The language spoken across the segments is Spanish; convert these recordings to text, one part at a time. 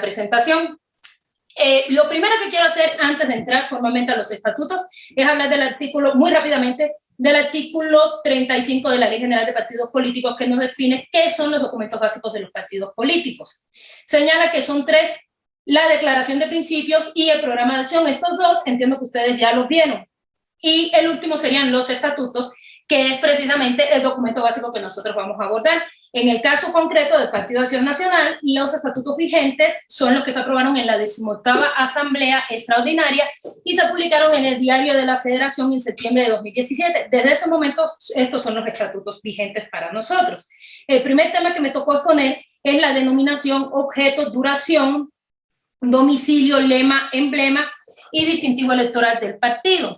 presentación. Lo primero que quiero hacer antes de entrar formalmente a los estatutos es hablar del artículo, muy rápidamente, del artículo 35 de la Ley General de Partidos Políticos, que nos define qué son los documentos básicos de los partidos políticos. Señala que son tres: la declaración de principios y el programa de acción. Estos dos entiendo que ustedes ya los vieron. Y el último serían los estatutos, que es precisamente el documento básico que nosotros vamos a abordar. En el caso concreto del Partido de Acción Nacional, los estatutos vigentes son los que se aprobaron en la 18ª Asamblea Extraordinaria y se publicaron en el Diario de la Federación en septiembre de 2017. Desde ese momento, estos son los estatutos vigentes para nosotros. El primer tema que me tocó exponer es la denominación, objeto, duración, domicilio, lema, emblema y distintivo electoral del partido.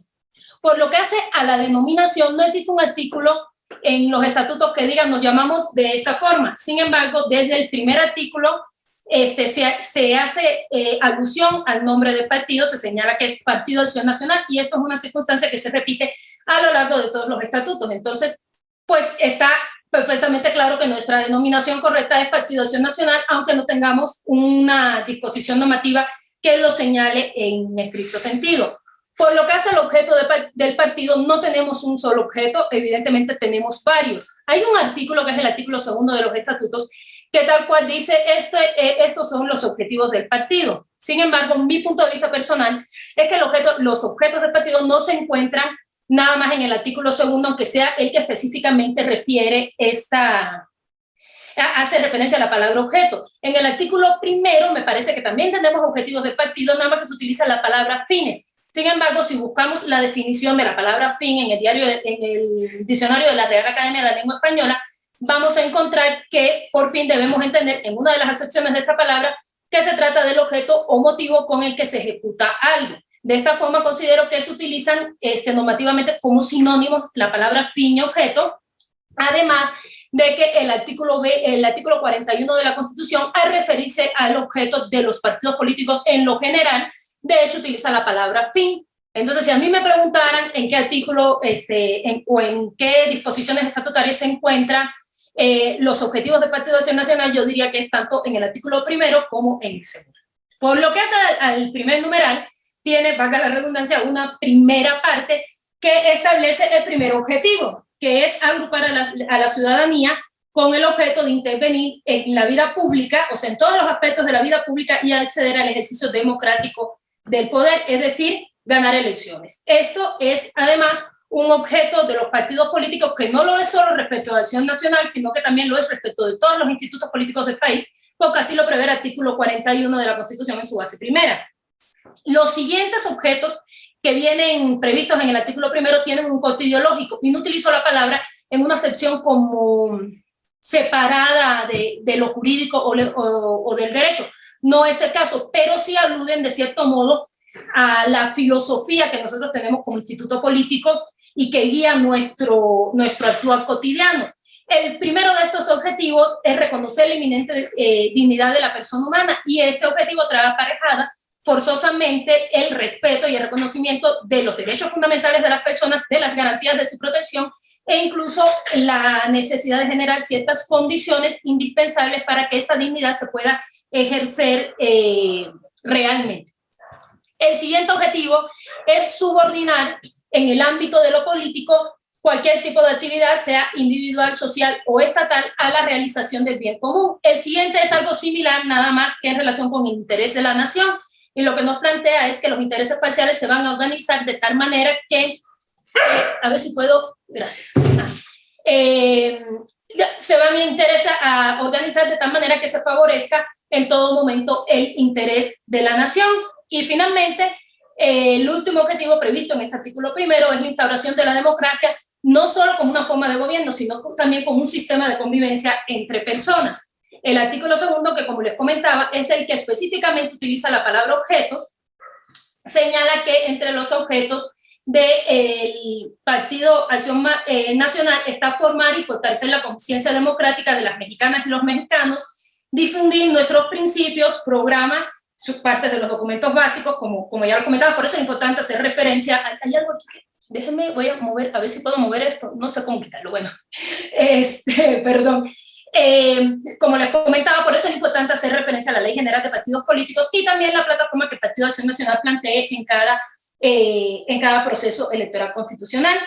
Por lo que hace a la denominación, no existe un artículo en los estatutos que digan nos llamamos de esta forma. Sin embargo, desde el primer artículo se hace alusión al nombre del partido, se señala que es Partido de Acción Nacional, y esto es una circunstancia que se repite a lo largo de todos los estatutos. Entonces, pues está perfectamente claro que nuestra denominación correcta es Partido de Acción Nacional, aunque no tengamos una disposición normativa que lo señale en estricto sentido. Por lo que hace al objeto del partido, no tenemos un solo objeto, evidentemente tenemos varios. Hay un artículo, que es el artículo 2 de los estatutos, que tal cual dice, estos son los objetivos del partido. Sin embargo, mi punto de vista personal es que los objetos del partido no se encuentran nada más en el artículo 2, aunque sea el que específicamente hace referencia a la palabra objeto. En el artículo 1 me parece que también tenemos objetivos del partido, nada más que se utiliza la palabra fines. Sin embargo, si buscamos la definición de la palabra fin en el diccionario de la Real Academia de la Lengua Española, vamos a encontrar que por fin debemos entender en una de las acepciones de esta palabra que se trata del objeto o motivo con el que se ejecuta algo. De esta forma considero que se utilizan normativamente como sinónimos la palabra fin y objeto, además de que el artículo 41 de la Constitución, al referirse al objeto de los partidos políticos en lo general, de hecho utiliza la palabra fin. Entonces, si a mí me preguntaran en qué artículo o en qué disposiciones estatutarias se encuentran los objetivos del Partido de Acción Nacional, yo diría que es tanto en el artículo 1 como en el 2. Por lo que hace al primer numeral, tiene, valga la redundancia, una primera parte que establece el primer objetivo, que es agrupar a la ciudadanía con el objeto de intervenir en la vida pública, o sea, en todos los aspectos de la vida pública, y acceder al ejercicio democrático del poder, es decir, ganar elecciones. Esto es, además, un objeto de los partidos políticos que no lo es solo respecto a la Acción Nacional, sino que también lo es respecto de todos los institutos políticos del país, porque así lo prevé el artículo 41 de la Constitución en su base primera. Los siguientes objetos que vienen previstos en el artículo 1 tienen un corte ideológico, y no utilizo la palabra en una acepción como separada de lo jurídico o del derecho. No es el caso, pero sí aluden de cierto modo a la filosofía que nosotros tenemos como instituto político y que guía nuestro actuar cotidiano. El primero de estos objetivos es reconocer la inminente dignidad de la persona humana, y este objetivo trae aparejada forzosamente el respeto y el reconocimiento de los derechos fundamentales de las personas, de las garantías de su protección e incluso la necesidad de generar ciertas condiciones indispensables para que esta dignidad se pueda ejercer realmente. El siguiente objetivo es subordinar en el ámbito de lo político cualquier tipo de actividad, sea individual, social o estatal, a la realización del bien común. El siguiente es algo similar, nada más que en relación con el interés de la nación, y lo que nos plantea es que los intereses parciales se van a organizar de tal manera que, a ver si puedo, gracias, se van a organizar de tal manera que se favorezca en todo momento el interés de la nación. Y finalmente, el último objetivo previsto en este artículo 1 es la instauración de la democracia, no solo como una forma de gobierno, sino también como un sistema de convivencia entre personas. El artículo 2, que como les comentaba, es el que específicamente utiliza la palabra objetos, señala que entre los objetos del Partido Acción Nacional está formar y fortalecer la conciencia democrática de las mexicanas y los mexicanos, difundir nuestros principios, programas, sus partes de los documentos básicos, como ya lo comentaba. Por eso es importante hacer referencia. Hay algo aquí que, déjenme, voy a mover, a ver si puedo mover esto, no sé cómo quitarlo, bueno, perdón. Como les comentaba, por eso es importante hacer referencia a la Ley General de Partidos Políticos y también la plataforma que el Partido de Acción Nacional plantee en cada proceso electoral constitucional.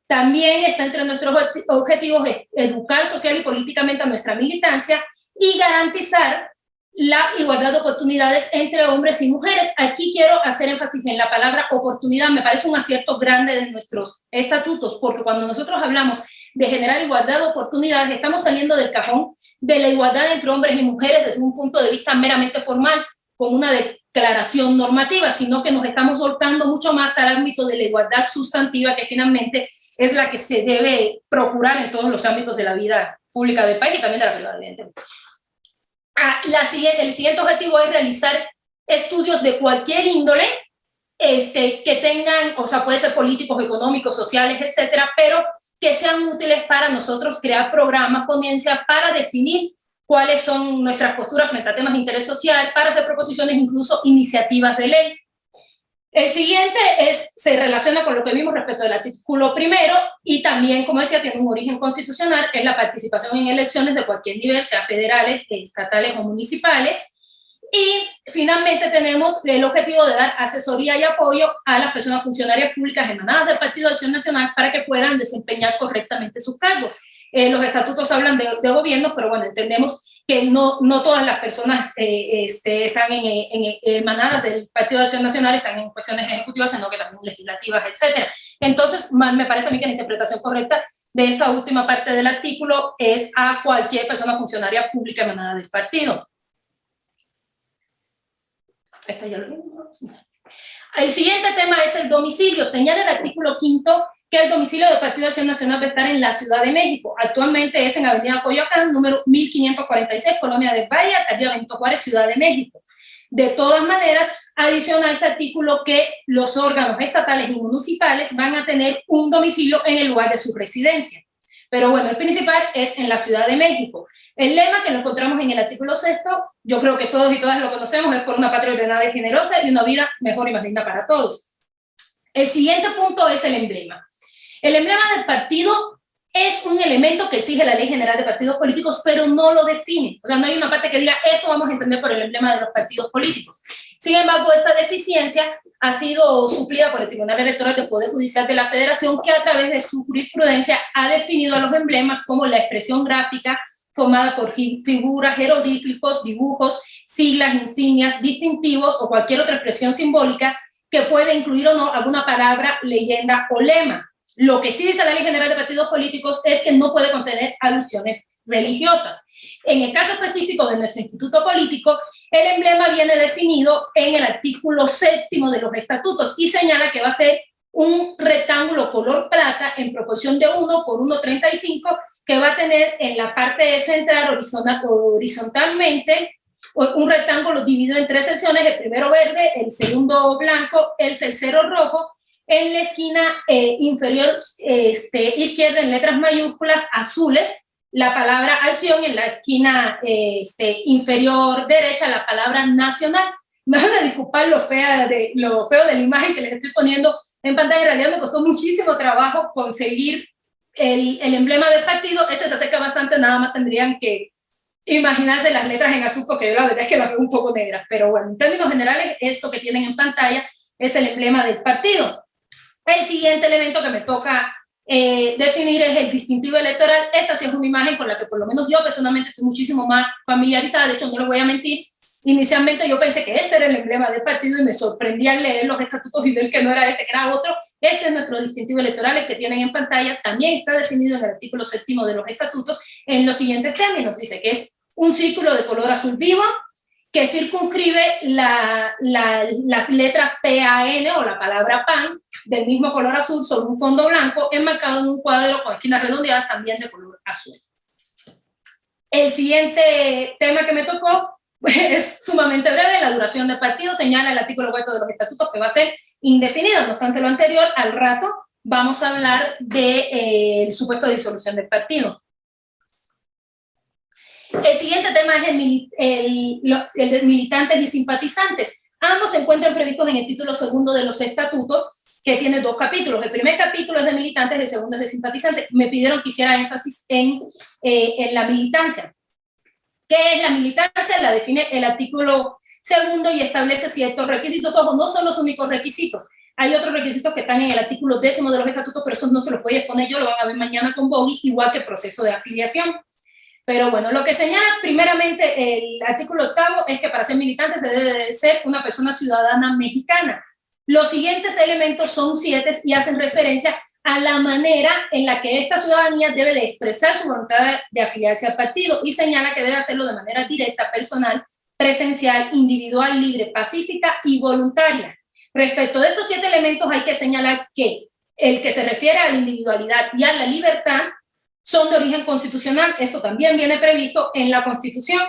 También está entre nuestros objetivos educar social y políticamente a nuestra militancia y garantizar la igualdad de oportunidades entre hombres y mujeres. Aquí quiero hacer énfasis en la palabra oportunidad. Me parece un acierto grande de nuestros estatutos, porque cuando nosotros hablamos de generar igualdad de oportunidades, estamos saliendo del cajón de la igualdad entre hombres y mujeres desde un punto de vista meramente formal, con una declaración normativa, sino que nos estamos volcando mucho más al ámbito de la igualdad sustantiva, que finalmente es la que se debe procurar en todos los ámbitos de la vida pública del país y también de la privada, evidentemente. El siguiente objetivo es realizar estudios de cualquier índole que tengan, o sea, puede ser políticos, económicos, sociales, etcétera, pero que sean útiles para nosotros crear programas, ponencias, para definir cuáles son nuestras posturas frente a temas de interés social, para hacer proposiciones, incluso iniciativas de ley. El siguiente se relaciona con lo que vimos respecto del artículo primero y también, como decía, tiene un origen constitucional, es la participación en elecciones de cualquier nivel, sea federales, estatales o municipales. Y finalmente tenemos el objetivo de dar asesoría y apoyo a las personas funcionarias públicas emanadas del Partido de Acción Nacional para que puedan desempeñar correctamente sus cargos. Los estatutos hablan de gobierno, pero bueno, entendemos que no todas las personas están emanadas del Partido de Acción Nacional, están en cuestiones ejecutivas, sino que también legislativas, etcétera. Entonces, me parece a mí que la interpretación correcta de esta última parte del artículo es a cualquier persona funcionaria pública emanada del partido. Esto ya lo vimos. El siguiente tema es el domicilio. Señala el artículo 5 que el domicilio del Partido de Acción Nacional va a estar en la Ciudad de México. Actualmente es en Avenida Coyoacán, número 1546, Colonia del Valle, Alcaldía Benito Juárez, Ciudad de México. De todas maneras, adiciona a este artículo que los órganos estatales y municipales van a tener un domicilio en el lugar de su residencia. Pero bueno, el principal es en la Ciudad de México. El lema que lo encontramos en el artículo 6, yo creo que todos y todas lo conocemos, es por una patria ordenada y generosa y una vida mejor y más linda para todos. El siguiente punto es el emblema. El emblema del partido es un elemento que exige la Ley General de Partidos Políticos, pero no lo define. O sea, no hay una parte que diga, esto vamos a entender por el emblema de los partidos políticos. Sin embargo, esta deficiencia ha sido suplida por el Tribunal Electoral del Poder Judicial de la Federación, que a través de su jurisprudencia ha definido a los emblemas como la expresión gráfica formada por figuras, jeroglíficos, dibujos, siglas, insignias, distintivos o cualquier otra expresión simbólica que puede incluir o no alguna palabra, leyenda o lema. Lo que sí dice la Ley General de Partidos Políticos es que no puede contener alusiones religiosas. En el caso específico de nuestro instituto político, el emblema viene definido en el artículo 7 de los estatutos y señala que va a ser un rectángulo color plata en proporción de 1 por 1,35 que va a tener en la parte central horizontalmente un rectángulo dividido en 3 secciones, el primero verde, el segundo blanco, el tercero rojo. En la esquina inferior izquierda, en letras mayúsculas azules, la palabra acción, en la esquina inferior derecha, la palabra nacional. Me van a disculpar lo feo de la imagen que les estoy poniendo en pantalla. En realidad me costó muchísimo trabajo conseguir el emblema del partido. Este se acerca bastante, nada más tendrían que imaginarse las letras en azul, porque yo la verdad es que las veo un poco negras. Pero bueno, en términos generales, esto que tienen en pantalla es el emblema del partido. El siguiente elemento que me toca definir es el distintivo electoral. Esta sí es una imagen con la que por lo menos yo personalmente estoy muchísimo más familiarizada. De hecho, no les voy a mentir, inicialmente yo pensé que este era el emblema del partido y me sorprendí al leer los estatutos y ver que no era este, que era otro. Este es nuestro distintivo electoral, el que tienen en pantalla. También está definido en el artículo 7 de los estatutos en los siguientes términos. Dice que es un círculo de color azul vivo que circunscribe las letras PAN o la palabra PAN del mismo color azul sobre un fondo blanco enmarcado en un cuadro con esquinas redondeadas también de color azul. El siguiente tema que me tocó es sumamente breve. La duración del partido señala el artículo 4 de los estatutos que va a ser indefinido. No obstante lo anterior, al rato vamos a hablar del supuesto de disolución del partido. El siguiente tema es el de militantes y simpatizantes. Ambos se encuentran previstos en el título 2 de los estatutos que tiene 2 capítulos. El primer capítulo es de militantes, el segundo es de simpatizantes. Me pidieron que hiciera énfasis en la militancia. ¿Qué es la militancia? La define el artículo 2 y establece ciertos requisitos. Ojo, no son los únicos requisitos. Hay otros requisitos que están en el artículo 10 de los estatutos, pero esos no se los voy a exponer yo, lo van a ver mañana con Boggy, igual que el proceso de afiliación. Pero bueno, lo que señala primeramente el artículo 8 es que para ser militante se debe de ser una persona ciudadana mexicana. Los siguientes elementos son 7 y hacen referencia a la manera en la que esta ciudadanía debe de expresar su voluntad de afiliarse al partido y señala que debe hacerlo de manera directa, personal, presencial, individual, libre, pacífica y voluntaria. Respecto de estos 7 elementos hay que señalar que el que se refiere a la individualidad y a la libertad son de origen constitucional. Esto también viene previsto en la Constitución.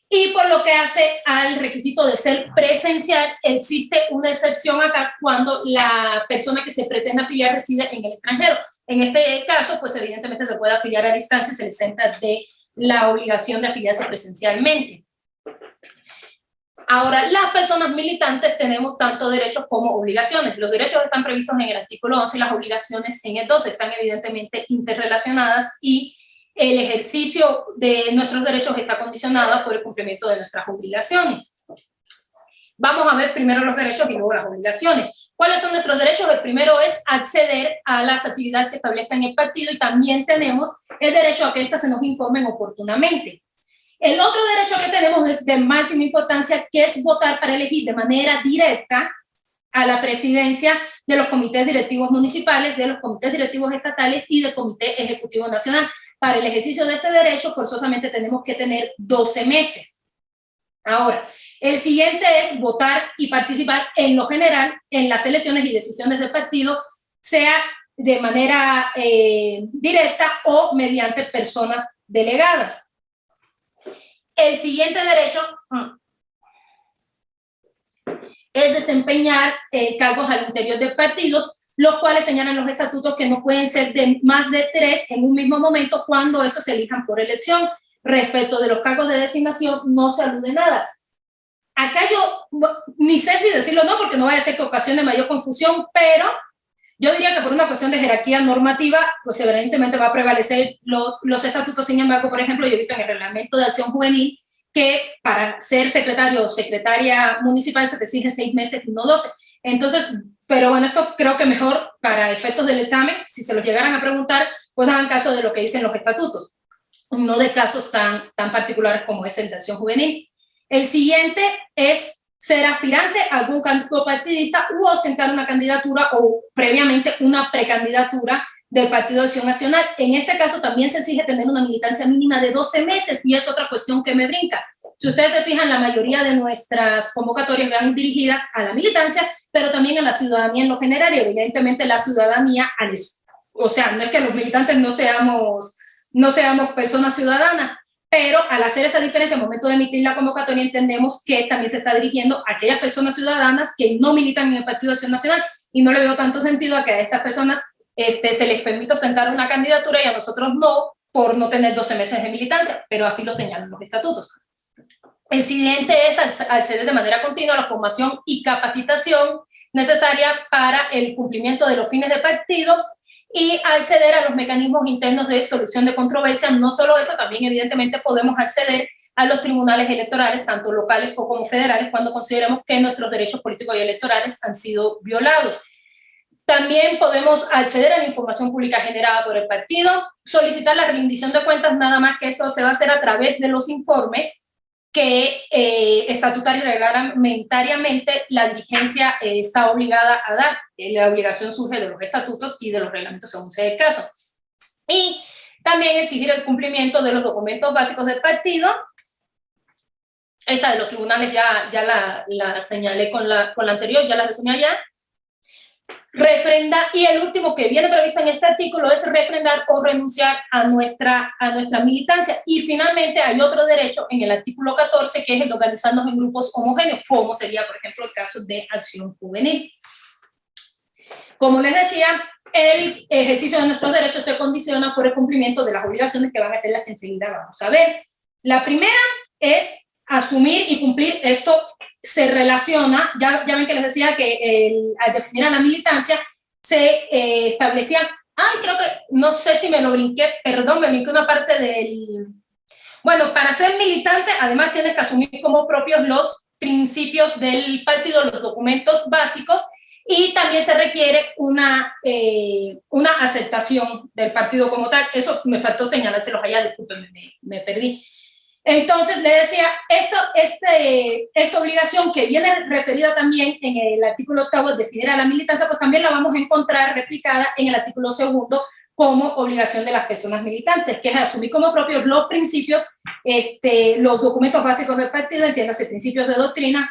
Y por lo que hace al requisito de ser presencial, existe una excepción acá cuando la persona que se pretende afiliar reside en el extranjero. En este caso, pues evidentemente se puede afiliar a distancia y se le exenta de la obligación de afiliarse presencialmente. Ahora, las personas militantes tenemos tanto derechos como obligaciones. Los derechos están previstos en el artículo 11 y las obligaciones en el 12. Están evidentemente interrelacionadas y el ejercicio de nuestros derechos está condicionado por el cumplimiento de nuestras obligaciones. Vamos a ver primero los derechos y luego las obligaciones. ¿Cuáles son nuestros derechos? El primero es acceder a las actividades que establezcan el partido y también tenemos el derecho a que éstas se nos informen oportunamente. El otro derecho que tenemos es de máxima importancia, que es votar para elegir de manera directa a la presidencia de los comités directivos municipales, de los comités directivos estatales y del Comité Ejecutivo Nacional. Para el ejercicio de este derecho, forzosamente tenemos que tener 12 meses. Ahora, el siguiente es votar y participar en lo general en las elecciones y decisiones del partido, sea de manera directa o mediante personas delegadas. El siguiente derecho es desempeñar cargos al interior de partidos, los cuales señalan los estatutos que no pueden ser de más de 3 en un mismo momento cuando estos se elijan por elección. Respecto de los cargos de designación, no se alude nada. Acá yo ni sé si decirlo o no, porque no vaya a ser que ocasione mayor confusión, pero yo diría que por una cuestión de jerarquía normativa, pues evidentemente va a prevalecer los estatutos. Sin embargo, por ejemplo, yo he visto en el Reglamento de Acción Juvenil que para ser secretario o secretaria municipal se te exigen 6 meses y no 12. Entonces, pero bueno, esto creo que mejor para efectos del examen, si se los llegaran a preguntar, pues hagan caso de lo que dicen los estatutos, no de casos tan particulares como es el de Acción Juvenil. El siguiente es ser aspirante a algún candidato partidista u ostentar una candidatura o previamente una precandidatura del Partido de Acción Nacional. En este caso también se exige tener una militancia mínima de 12 meses y es otra cuestión que me brinca. Si ustedes se fijan, la mayoría de nuestras convocatorias van dirigidas a la militancia, pero también a la ciudadanía en lo general y evidentemente la ciudadanía, o sea, no es que los militantes no seamos personas ciudadanas, pero al hacer esa diferencia al momento de emitir la convocatoria entendemos que también se está dirigiendo a aquellas personas ciudadanas que no militan en el Partido de Acción Nacional y no le veo tanto sentido a que a estas personas se les permite ostentar una candidatura y a nosotros no, por no tener 12 meses de militancia, pero así lo señalan los estatutos. El siguiente es acceder de manera continua a la formación y capacitación necesaria para el cumplimiento de los fines del partido y acceder a los mecanismos internos de solución de controversias. No solo eso, también evidentemente podemos acceder a los tribunales electorales, tanto locales como federales, cuando consideremos que nuestros derechos políticos y electorales han sido violados. También podemos acceder a la información pública generada por el partido, solicitar la rendición de cuentas, nada más que esto se va a hacer a través de los informes que estatutaria y reglamentariamente la dirigencia está obligada a dar. La obligación surge de los estatutos y de los reglamentos según sea el caso. Y también exigir el cumplimiento de los documentos básicos del partido. Esta de los tribunales ya la señalé con la anterior, ya la reseñé ya. Refrendar, y el último que viene previsto en este artículo es refrendar o renunciar a nuestra militancia. Y finalmente hay otro derecho en el artículo 14 que es el de organizarnos en grupos homogéneos, como sería por ejemplo el caso de Acción Juvenil. Como les decía, el ejercicio de nuestros derechos se condiciona por el cumplimiento de las obligaciones que van a ser las que enseguida vamos a ver. La primera es asumir y cumplir. Esto se relaciona, ya ven que les decía que al definir a la militancia se establecían, creo que, no sé si me lo brinqué, perdón, me brinqué una parte del... Bueno, para ser militante, además tienes que asumir como propios los principios del partido, los documentos básicos, y también se requiere una aceptación del partido como tal. Eso me faltó señalárselos allá, discúlpenme, me perdí. Entonces, le decía, esta obligación que viene referida también en el artículo 8, definir a la militancia, pues también la vamos a encontrar replicada en el artículo 2 como obligación de las personas militantes, que es asumir como propios los principios, los documentos básicos del partido, entiéndase, principios de doctrina,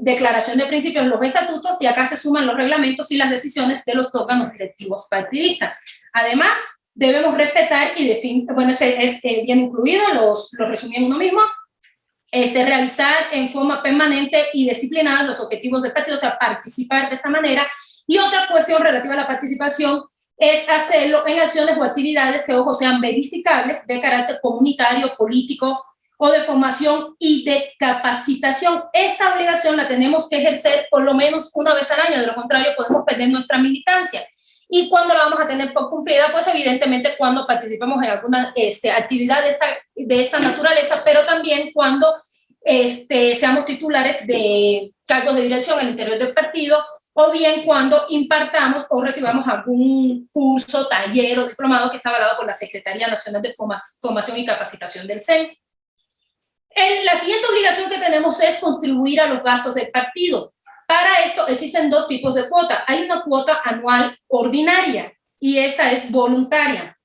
declaración de principios, los estatutos, y acá se suman los reglamentos y las decisiones de los órganos directivos partidistas. Además, debemos respetar y definir, bueno, es bien incluido, los resumí en uno mismo, realizar en forma permanente y disciplinada los objetivos del partido, o sea, participar de esta manera. Y otra cuestión relativa a la participación es hacerlo en acciones o actividades que, ojo, sean verificables de carácter comunitario, político o de formación y de capacitación. Esta obligación la tenemos que ejercer por lo menos una vez al año, de lo contrario podemos perder nuestra militancia. ¿Y cuándo la vamos a tener por cumplida? Pues evidentemente cuando participemos en alguna actividad de esta naturaleza, pero también cuando seamos titulares de cargos de dirección al interior del partido, o bien cuando impartamos o recibamos algún curso, taller o diplomado que está avalado por la Secretaría Nacional de Formación y Capacitación del CEN. La siguiente obligación que tenemos es contribuir a los gastos del partido. Para esto existen dos tipos de cuota. Hay una cuota anual ordinaria y esta es voluntaria.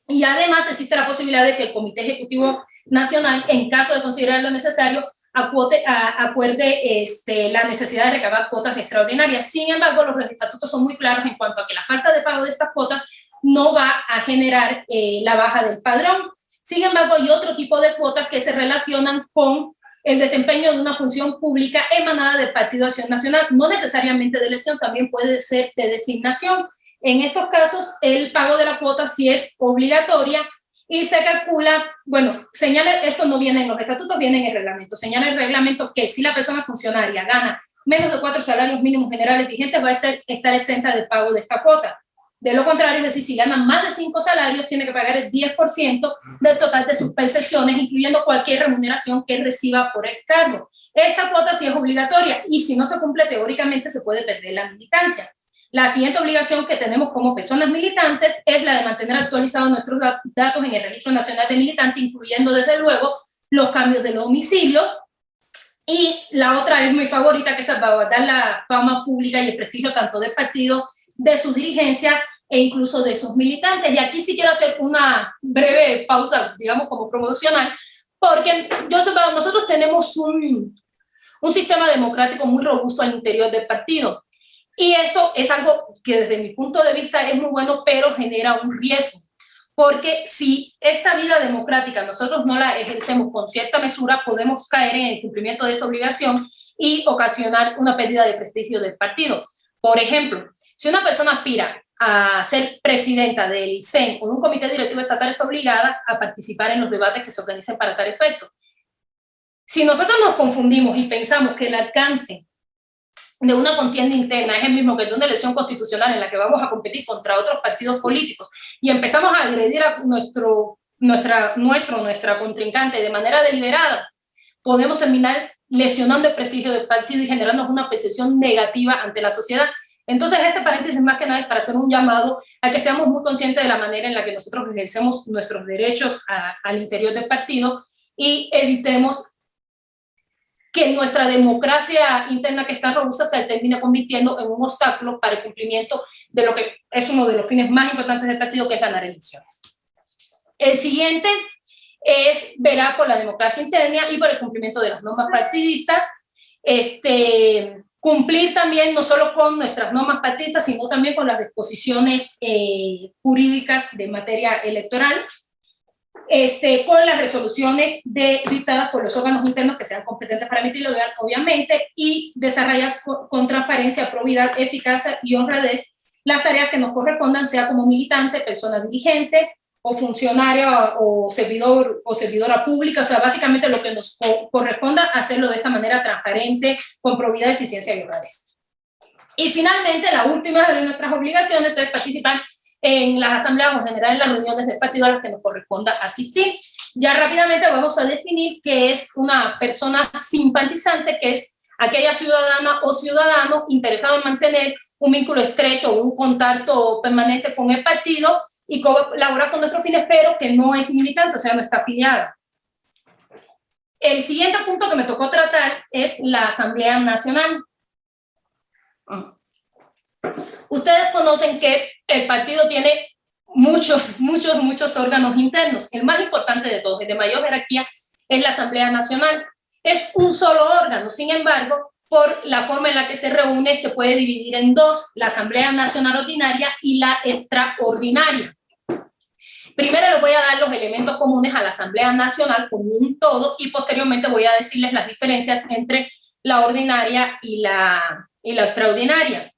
Y además existe la posibilidad de que el Comité Ejecutivo Nacional, en caso de considerarlo necesario, acuerde la necesidad de recabar cuotas extraordinarias. Sin embargo, los estatutos son muy claros en cuanto a que la falta de pago de estas cuotas no va a generar la baja del padrón. Sin embargo, hay otro tipo de cuotas que se relacionan con el desempeño de una función pública emanada del Partido Acción Nacional, no necesariamente de elección, también puede ser de designación. En estos casos, el pago de la cuota sí es obligatoria y se calcula, bueno, señala, esto no viene en los estatutos, viene en el reglamento, señala el reglamento que si la persona funcionaria gana menos de 4 salarios mínimos generales vigentes, va a estar exenta del pago de esta cuota. De lo contrario, es decir, si ganan más de 5 salarios, tiene que pagar el 10% del total de sus percepciones, incluyendo cualquier remuneración que reciba por el cargo. Esta cuota sí es obligatoria y si no se cumple, teóricamente se puede perder la militancia. La siguiente obligación que tenemos como personas militantes es la de mantener actualizados nuestros datos en el Registro Nacional de Militantes, incluyendo desde luego los cambios de los domicilios. Y la otra es mi favorita, que es salvaguardar la fama pública y el prestigio tanto del partido, de su dirigencia e incluso de sus militantes. Y aquí sí quiero hacer una breve pausa, digamos, como promocional, porque nosotros tenemos un sistema democrático muy robusto al interior del partido. Y esto es algo que desde mi punto de vista es muy bueno, pero genera un riesgo. Porque si esta vida democrática nosotros no la ejercemos con cierta mesura, podemos caer en el cumplimiento de esta obligación y ocasionar una pérdida de prestigio del partido. Por ejemplo, si una persona aspira a ser presidenta del CEN o de un comité directivo estatal, está obligada a participar en los debates que se organicen para tal efecto. Si nosotros nos confundimos y pensamos que el alcance de una contienda interna es el mismo que el de una elección constitucional en la que vamos a competir contra otros partidos políticos y empezamos a agredir a nuestra contrincante de manera deliberada, podemos terminar lesionando el prestigio del partido y generando una percepción negativa ante la sociedad. Entonces, este paréntesis más que nada es para hacer un llamado a que seamos muy conscientes de la manera en la que nosotros ejercemos nuestros derechos al interior del partido y evitemos que nuestra democracia interna, que está robusta, se termine convirtiendo en un obstáculo para el cumplimiento de lo que es uno de los fines más importantes del partido, que es ganar elecciones. El siguiente es velar por la democracia interna y por el cumplimiento de las normas partidistas, cumplir también no solo con nuestras normas partidistas, sino también con las disposiciones jurídicas de materia electoral, con las resoluciones dictadas por los órganos internos que sean competentes para emitirlo, obviamente, y desarrollar con transparencia, probidad, eficacia y honradez las tareas que nos correspondan, sea como militante, persona dirigente o funcionaria o servidor o servidora pública, o sea, básicamente lo que nos corresponda hacerlo de esta manera transparente, con probidad, eficiencia y honradez. Y finalmente, la última de nuestras obligaciones es participar en las asambleas o generar en las reuniones del partido a las que nos corresponda asistir. Ya rápidamente vamos a definir qué es una persona simpatizante, que es aquella ciudadana o ciudadano interesado en mantener un vínculo estrecho o un contacto permanente con el partido y colaborar con nuestros fines, pero que no es militante, o sea, no está afiliada. El siguiente punto que me tocó tratar es la Asamblea Nacional. Ustedes conocen que el partido tiene muchos órganos internos. El más importante de todos, el de mayor jerarquía, es la Asamblea Nacional. Es un solo órgano, sin embargo, por la forma en la que se reúne, se puede dividir en dos: la Asamblea Nacional Ordinaria y la Extraordinaria. Primero les voy a dar los elementos comunes a la Asamblea Nacional como un todo, y posteriormente voy a decirles las diferencias entre la ordinaria y la extraordinaria.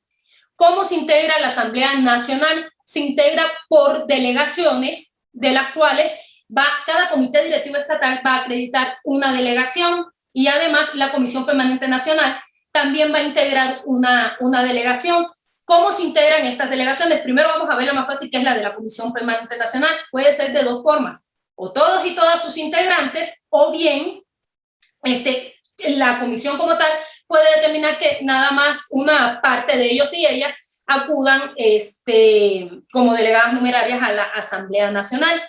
¿Cómo se integra la Asamblea Nacional? Se integra por delegaciones, de las cuales cada comité directivo estatal va a acreditar una delegación, y además la Comisión Permanente Nacional también va a integrar una delegación. ¿Cómo se integran estas delegaciones? Primero vamos a ver la más fácil, que es la de la Comisión Permanente Nacional. Puede ser de dos formas: o todos y todas sus integrantes, o bien la comisión como tal puede determinar que nada más una parte de ellos y ellas acudan como delegadas numerarias a la Asamblea Nacional.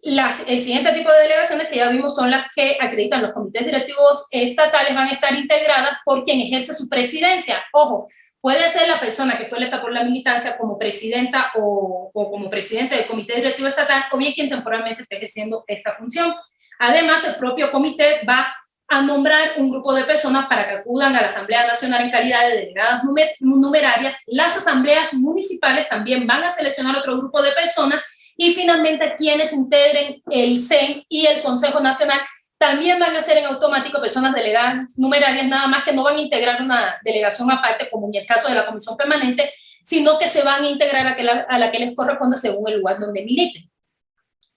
El siguiente tipo de delegaciones que ya vimos son las que acreditan los comités directivos estatales, van a estar integradas por quien ejerce su presidencia. Ojo, puede ser la persona que fue electa por la militancia como presidenta o como presidente del comité directivo estatal, o bien quien temporalmente esté ejerciendo esta función. Además, el propio comité va a nombrar un grupo de personas para que acudan a la Asamblea Nacional en calidad de delegadas numerarias. Las asambleas municipales también van a seleccionar otro grupo de personas, y finalmente quienes integren el CEN y el Consejo Nacional también van a ser en automático personas delegadas numerarias, nada más que no van a integrar una delegación aparte, como en el caso de la Comisión Permanente, sino que se van a integrar a la que les corresponde según el lugar donde militen.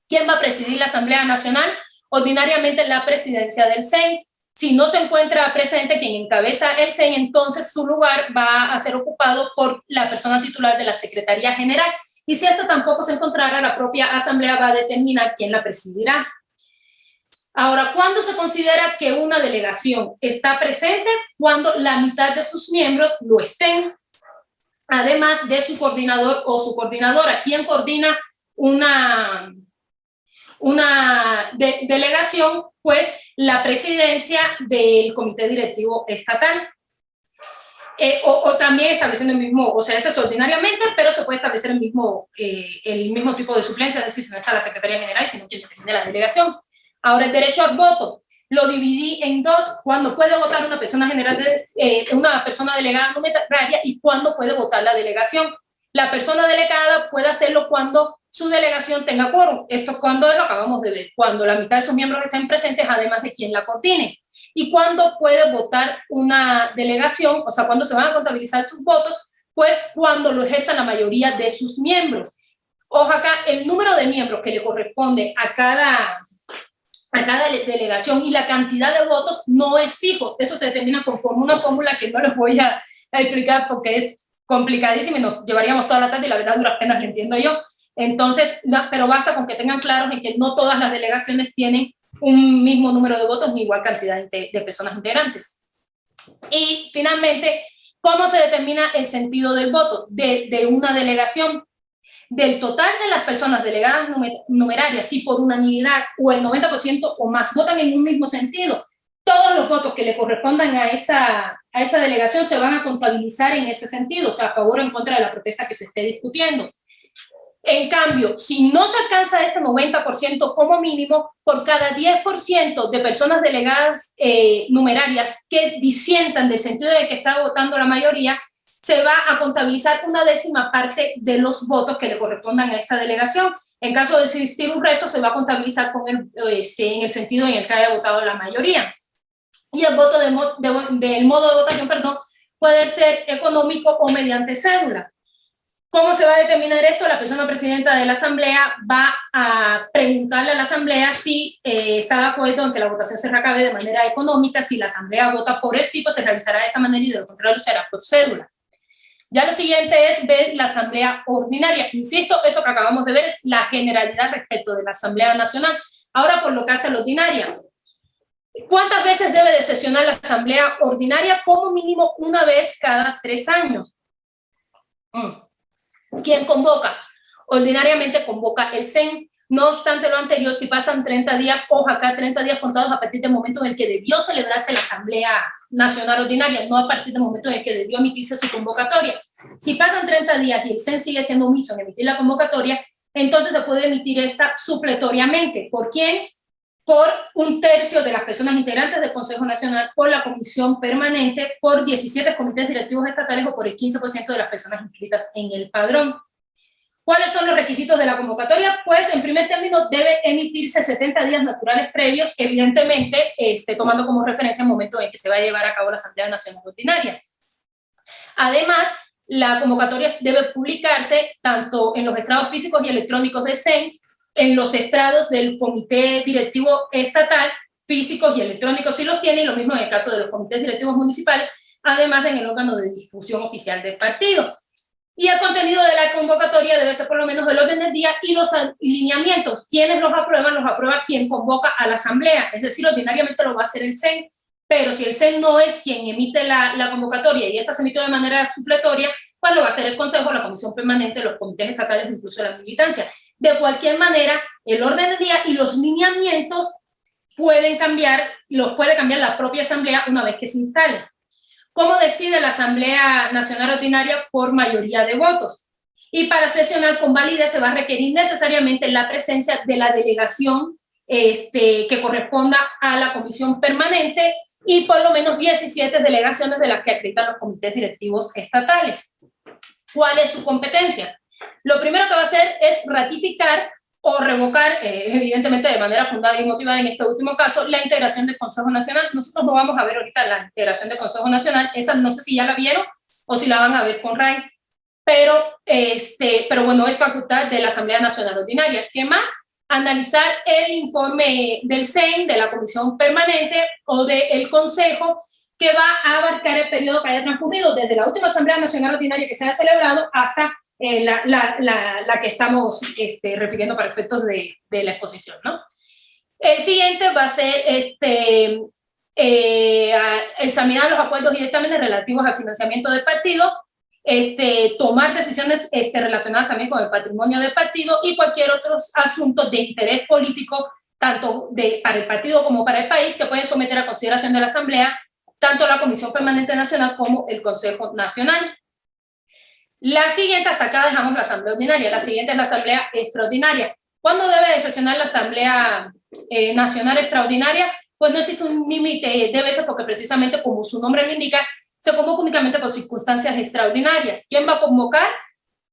¿Quién va a presidir la Asamblea Nacional? Ordinariamente la presidencia del CEN. Si no se encuentra presente quien encabeza el CEN, entonces su lugar va a ser ocupado por la persona titular de la Secretaría General, y si esta tampoco se encontrara, la propia Asamblea va a determinar quién la presidirá. Ahora, ¿cuándo se considera que una delegación está presente? Cuando la mitad de sus miembros lo estén, además de su coordinador o su coordinadora. ¿Quién coordina una delegación? Pues la presidencia del comité directivo estatal. O también estableciendo el mismo, o sea, eso es ordinariamente, pero se puede establecer el mismo tipo de suplencia, es decir, si no está la Secretaría General, sino quien depende de la delegación. Ahora, el derecho al voto lo dividí en dos: cuando puede votar una persona una persona delegada numeraria, y cuando puede votar la delegación. La persona delegada puede hacerlo cuando su delegación tenga quórum. Esto cuando lo acabamos de ver, cuando la mitad de sus miembros estén presentes, además de quien la coordine. Y cuando puede votar una delegación, o sea, cuando se van a contabilizar sus votos, pues cuando lo ejerza la mayoría de sus miembros. Ojo acá, el número de miembros que le corresponde a cada delegación y la cantidad de votos no es fijo. Eso se determina conforme una fórmula que no les voy a explicar porque es complicadísima y nos llevaríamos toda la tarde, y la verdad duras penas lo entiendo yo. Entonces, pero basta con que tengan claros en que no todas las delegaciones tienen un mismo número de votos ni igual cantidad de personas integrantes. Y finalmente, ¿cómo se determina el sentido del voto de una delegación? Del total de las personas delegadas numerarias, si por unanimidad o el 90% o más votan en un mismo sentido, todos los votos que le correspondan a esa delegación se van a contabilizar en ese sentido, o sea, a favor o en contra de la protesta que se esté discutiendo. En cambio, si no se alcanza este 90% como mínimo, por cada 10% de personas delegadas numerarias que disientan del sentido de que está votando la mayoría, se va a contabilizar una décima parte de los votos que le correspondan a esta delegación. En caso de existir un resto, se va a contabilizar en el sentido en el que haya votado la mayoría. Y el voto del modo de votación, puede ser económico o mediante cédulas. ¿Cómo se va a determinar esto? La persona presidenta de la Asamblea va a preguntarle a la Asamblea si está de acuerdo en que la votación se recabe de manera económica. Si la Asamblea vota por el sí, pues se realizará de esta manera y de lo contrario será por cédula. Ya lo siguiente es ver la Asamblea Ordinaria. Insisto, esto que acabamos de ver es la generalidad respecto de la Asamblea Nacional. Ahora, por lo que hace a la ordinaria. ¿Cuántas veces debe de sesionar la Asamblea Ordinaria? Como mínimo una vez cada 3 años. ¿Quién convoca? Ordinariamente convoca el CEN. No obstante lo anterior, si pasan 30 días, ojo acá, 30 días contados a partir del momento en el que debió celebrarse la Asamblea Nacional Ordinaria, no a partir del momento en el que debió emitirse su convocatoria. Si pasan 30 días y el CEN sigue siendo omiso en emitir la convocatoria, entonces se puede emitir esta supletoriamente. ¿Por quién? Por 1/3 de las personas integrantes del Consejo Nacional, por la Comisión Permanente, por 17 comités directivos estatales o por el 15% de las personas inscritas en el padrón. ¿Cuáles son los requisitos de la convocatoria? Pues en primer término debe emitirse 70 días naturales previos, evidentemente tomando como referencia el momento en que se va a llevar a cabo la Asamblea Nacional Ordinaria. Además, la convocatoria debe publicarse tanto en los estrados físicos y electrónicos del CEN, en los estrados del Comité Directivo Estatal, físicos y electrónicos si los tiene, y lo mismo en el caso de los comités directivos municipales, además en el órgano de difusión oficial del partido. Y el contenido de la convocatoria debe ser por lo menos el orden del día y los lineamientos. ¿Quiénes los aprueba quien convoca a la asamblea, es decir, ordinariamente lo va a hacer el CEN, pero si el CEN no es quien emite la convocatoria y esta se emite de manera supletoria, pues lo va a hacer el Consejo, la Comisión Permanente, los comités estatales, incluso la militancia. De cualquier manera, el orden del día y los lineamientos pueden cambiar, los puede cambiar la propia asamblea una vez que se instale. ¿Cómo decide la Asamblea Nacional Ordinaria? Por mayoría de votos. Y para sesionar con validez se va a requerir necesariamente la presencia de la delegación que corresponda a la Comisión Permanente y por lo menos 17 delegaciones de las que acreditan los comités directivos estatales. ¿Cuál es su competencia? Lo primero que va a hacer es ratificar o revocar, evidentemente de manera fundada y motivada en este último caso, la integración del Consejo Nacional. Nosotros no vamos a ver ahorita la integración del Consejo Nacional, esa no sé si ya la vieron o si la van a ver con RAI, pero bueno, es facultad de la Asamblea Nacional Ordinaria. ¿Qué más? Analizar el informe del CEN, de la Comisión Permanente o del Consejo, que va a abarcar el periodo que haya transcurrido desde la última Asamblea Nacional Ordinaria que se haya celebrado hasta la que estamos refiriendo para efectos de la exposición, ¿no? El siguiente va a ser examinar los acuerdos directamente relativos al financiamiento del partido, tomar decisiones relacionadas también con el patrimonio del partido y cualquier otro asunto de interés político, tanto para el partido como para el país, que pueden someter a consideración de la Asamblea, tanto la Comisión Permanente Nacional como el Consejo Nacional. La siguiente, hasta acá dejamos la Asamblea Ordinaria, la siguiente es la Asamblea Extraordinaria. ¿Cuándo debe de sesionar la Asamblea Nacional Extraordinaria? Pues no existe un límite de veces porque precisamente como su nombre lo indica, se convoca únicamente por circunstancias extraordinarias. ¿Quién va a convocar?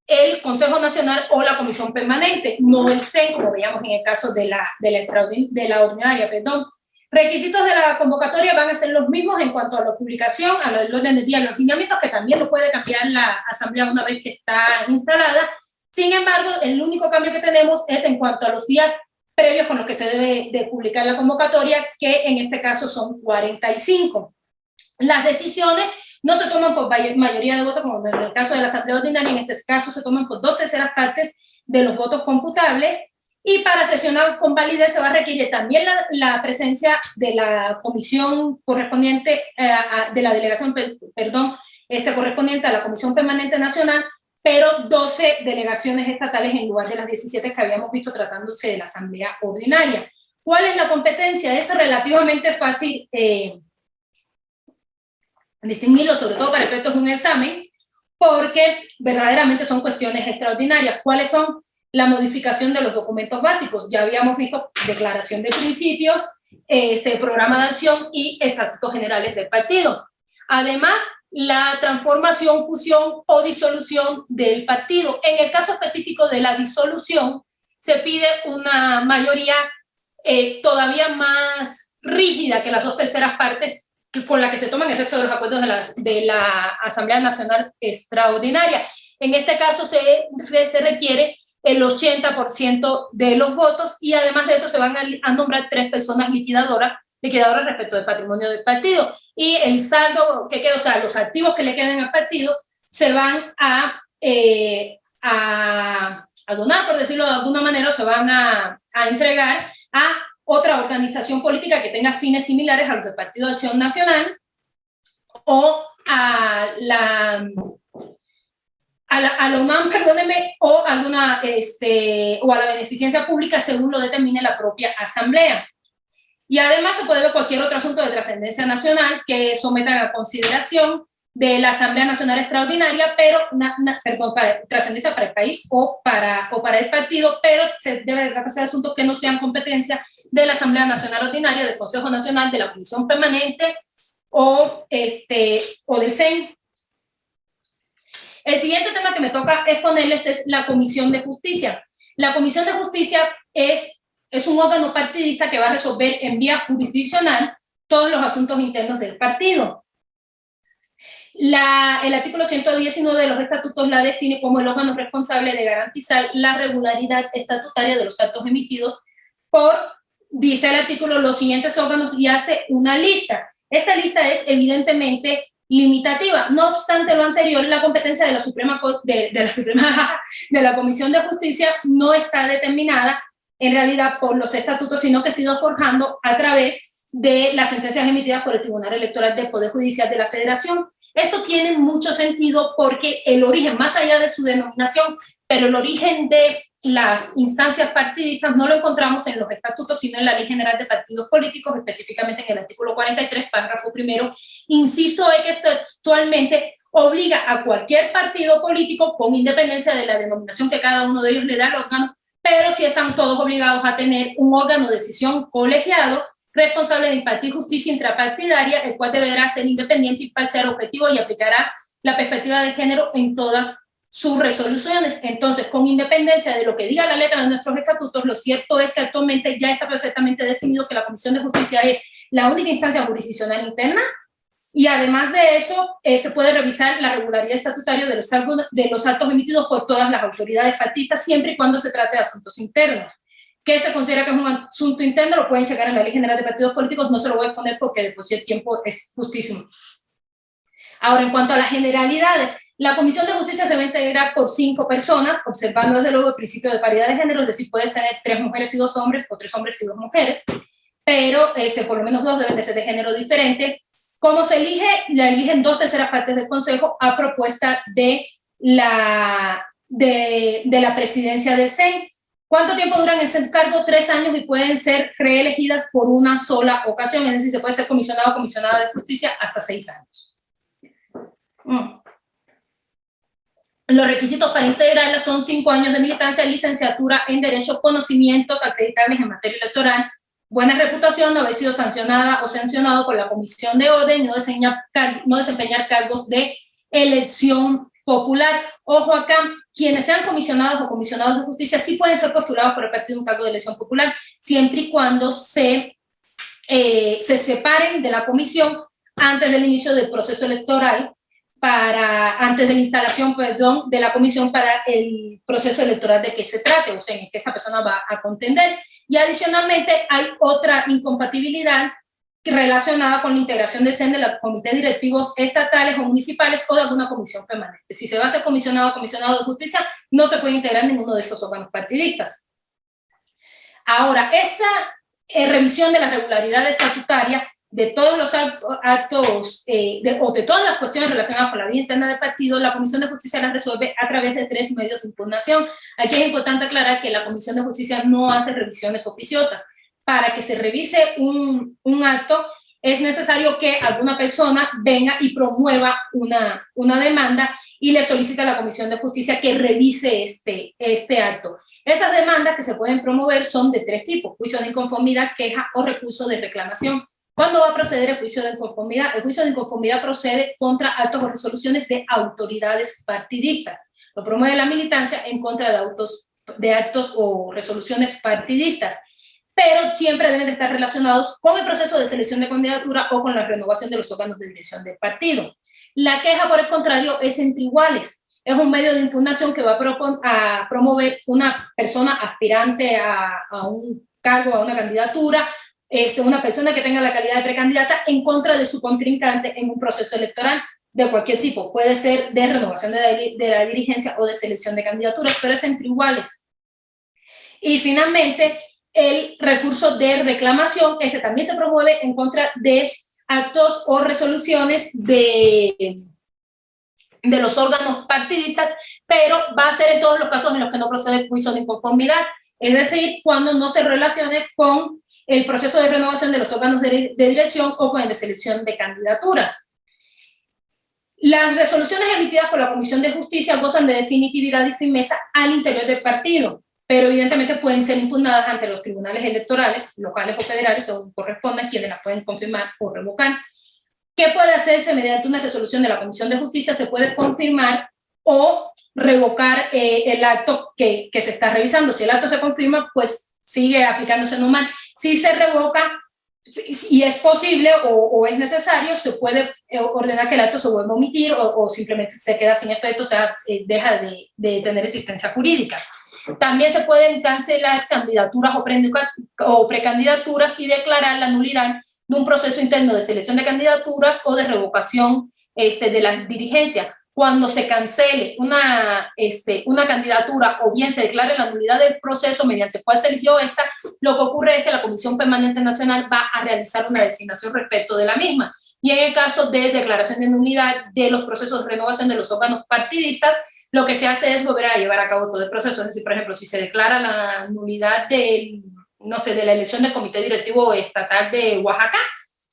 El Consejo Nacional o la Comisión Permanente, no el CEN, como veíamos en el caso de la ordinaria, perdón. Requisitos de la convocatoria van a ser los mismos en cuanto a la publicación, al orden del día, los lineamientos, que también lo puede cambiar la asamblea una vez que está instalada. Sin embargo, el único cambio que tenemos es en cuanto a los días previos con los que se debe de publicar la convocatoria, que en este caso son 45. Las decisiones no se toman por mayoría de votos, como en el caso de la asamblea ordinaria, en este caso se toman por 2/3 partes de los votos computables. Y para sesionar con validez se va a requerir también la presencia de la comisión correspondiente, de la delegación, perdón, correspondiente a la Comisión Permanente Nacional, pero 12 delegaciones estatales en lugar de las 17 que habíamos visto tratándose de la Asamblea Ordinaria. ¿Cuál es la competencia? Es relativamente fácil distinguirlo, sobre todo para efectos de un examen, porque verdaderamente son cuestiones extraordinarias. ¿Cuáles son? La modificación de los documentos básicos. Ya habíamos visto declaración de principios, programa de acción y estatutos generales del partido. Además, la transformación, fusión o disolución del partido. En el caso específico de la disolución, se pide una mayoría todavía más rígida que las 2/3 partes con la que se toman el resto de los acuerdos de la Asamblea Nacional Extraordinaria. En este caso se requiere el 80% de los votos y además de eso se van a nombrar 3 personas liquidadoras respecto del patrimonio del partido. Y el saldo que queda, o sea, los activos que le queden al partido, se van a donar, por decirlo de alguna manera, o se van a entregar a otra organización política que tenga fines similares a los del Partido de Acción Nacional o a la UNAM, perdónenme, o alguna, o a la beneficencia pública según lo determine la propia asamblea. Y además se puede ver cualquier otro asunto de trascendencia nacional que sometan a consideración de la Asamblea Nacional Extraordinaria, pero, trascendencia para el país o para el partido, pero se debe tratarse de asuntos que no sean competencia de la Asamblea Nacional Ordinaria, del Consejo Nacional, de la Comisión Permanente o del CEN. El siguiente tema que me toca exponerles es la Comisión de Justicia. La Comisión de Justicia es un órgano partidista que va a resolver en vía jurisdiccional todos los asuntos internos del partido. El artículo 119 de los estatutos la define como el órgano responsable de garantizar la regularidad estatutaria de los actos emitidos dice el artículo, los siguientes órganos, y hace una lista. Esta lista es evidentemente limitativa. No obstante lo anterior, la competencia de la Comisión de Justicia no está determinada en realidad por los estatutos, sino que ha sido forjando a través de las sentencias emitidas por el Tribunal Electoral del Poder Judicial de la Federación. Esto tiene mucho sentido porque el origen, más allá de su denominación, pero el origen de las instancias partidistas no lo encontramos en los estatutos, sino en la Ley General de Partidos Políticos, específicamente en el artículo 43, párrafo primero, inciso E, que textualmente obliga a cualquier partido político, con independencia de la denominación que cada uno de ellos le da al órgano, pero sí están todos obligados a tener un órgano de decisión colegiado responsable de impartir justicia intrapartidaria, el cual deberá ser independiente, imparcial, objetivo y aplicará la perspectiva de género en todas sus resoluciones. Entonces, con independencia de lo que diga la letra de nuestros estatutos, lo cierto es que actualmente ya está perfectamente definido que la Comisión de Justicia es la única instancia jurisdiccional interna y además de eso, puede revisar la regularidad estatutaria de los actos emitidos por todas las autoridades partidistas, siempre y cuando se trate de asuntos internos. ¿Qué se considera que es un asunto interno? Lo pueden checar en la Ley General de Partidos Políticos, no se lo voy a exponer porque después sí el tiempo es justísimo. Ahora, en cuanto a las generalidades, la Comisión de Justicia se va a integrar por 5 personas, observando desde luego el principio de paridad de género, es decir, puedes tener 3 mujeres y 2 hombres, o 3 hombres y 2 mujeres, pero por lo menos 2 deben de ser de género diferente. ¿Cómo se elige? La eligen 2/3 partes del Consejo a propuesta de la presidencia del CEN. ¿Cuánto tiempo duran en ese cargo? 3 años y pueden ser reelegidas por una sola ocasión, es decir, se puede ser comisionado o comisionada de justicia hasta 6 años. Los requisitos para integrarla son 5 años de militancia, licenciatura en Derecho, conocimientos acreditables en materia electoral, buena reputación, no haber sido sancionada o sancionado por la Comisión de Orden, no desempeñar cargos de elección popular. Ojo acá, quienes sean comisionados o comisionados de justicia sí pueden ser postulados por el partido de un cargo de elección popular, siempre y cuando se separen de la comisión antes del inicio del proceso electoral, antes de la instalación, de la comisión para el proceso electoral de que se trate, o sea, en que esta persona va a contender. Y adicionalmente hay otra incompatibilidad relacionada con la integración del CEN de los comités directivos estatales o municipales o de alguna comisión permanente. Si se va a ser comisionado o comisionado de justicia, no se puede integrar ninguno de estos órganos partidistas. Ahora, esta revisión de la regularidad estatutaria de todos los actos o de todas las cuestiones relacionadas con la vida interna del partido, la Comisión de Justicia las resuelve a través de 3 medios de impugnación. Aquí es importante aclarar que la Comisión de Justicia no hace revisiones oficiosas. Para que se revise un acto, es necesario que alguna persona venga y promueva una demanda y le solicita a la Comisión de Justicia que revise este acto. Esas demandas que se pueden promover son de 3 tipos: juicio de inconformidad, queja o recurso de reclamación. ¿Cuándo va a proceder el juicio de inconformidad? El juicio de inconformidad procede contra actos o resoluciones de autoridades partidistas. Lo promueve la militancia en contra de actos o resoluciones partidistas, pero siempre deben de estar relacionados con el proceso de selección de candidatura o con la renovación de los órganos de dirección del partido. La queja, por el contrario, es entre iguales. es un medio de impugnación que va a promover una persona aspirante a un cargo, a una candidatura, una persona que tenga la calidad de precandidata en contra de su contrincante en un proceso electoral de cualquier tipo. Puede ser de renovación de la dirigencia o de selección de candidaturas, pero es entre iguales. Y finalmente, el recurso de reclamación, ese también se promueve en contra de actos o resoluciones de los órganos partidistas, pero va a ser en todos los casos en los que no procede juicio de inconformidad, es decir, cuando no se relacione con el proceso de renovación de los órganos de dirección o con el de selección de candidaturas. Las resoluciones emitidas por la Comisión de Justicia gozan de definitividad y firmeza al interior del partido, pero evidentemente pueden ser impugnadas ante los tribunales electorales, locales o federales, según correspondan, quienes las pueden confirmar o revocar. ¿Qué puede hacerse mediante una resolución de la Comisión de Justicia? Se puede confirmar o revocar el acto que se está revisando. Si el acto se confirma, pues sigue aplicándose normal. Si se revoca, y es posible o es necesario, se puede ordenar que el acto se vuelva a omitir o simplemente se queda sin efecto, o sea, deja de tener existencia jurídica. También se pueden cancelar candidaturas o precandidaturas y declarar la nulidad de un proceso interno de selección de candidaturas o de revocación de la dirigencia. Cuando se cancele una candidatura o bien se declare la nulidad del proceso mediante el cual se eligió esta, lo que ocurre es que la Comisión Permanente Nacional va a realizar una designación respecto de la misma. Y en el caso de declaración de nulidad de los procesos de renovación de los órganos partidistas, lo que se hace es volver a llevar a cabo todo el proceso. Es decir, por ejemplo, si se declara la nulidad de la elección del Comité Directivo Estatal de Oaxaca,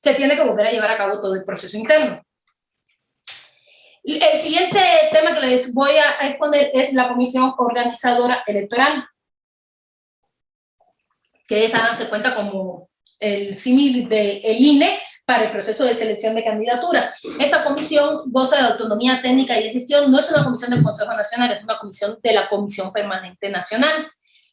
se tiene que volver a llevar a cabo todo el proceso interno. El siguiente tema que les voy a exponer es la Comisión Organizadora Electoral, que esa se cuenta como el símil del INE para el proceso de selección de candidaturas. Esta comisión goza de autonomía técnica y de gestión, no es una comisión del Consejo Nacional, es una comisión de la Comisión Permanente Nacional.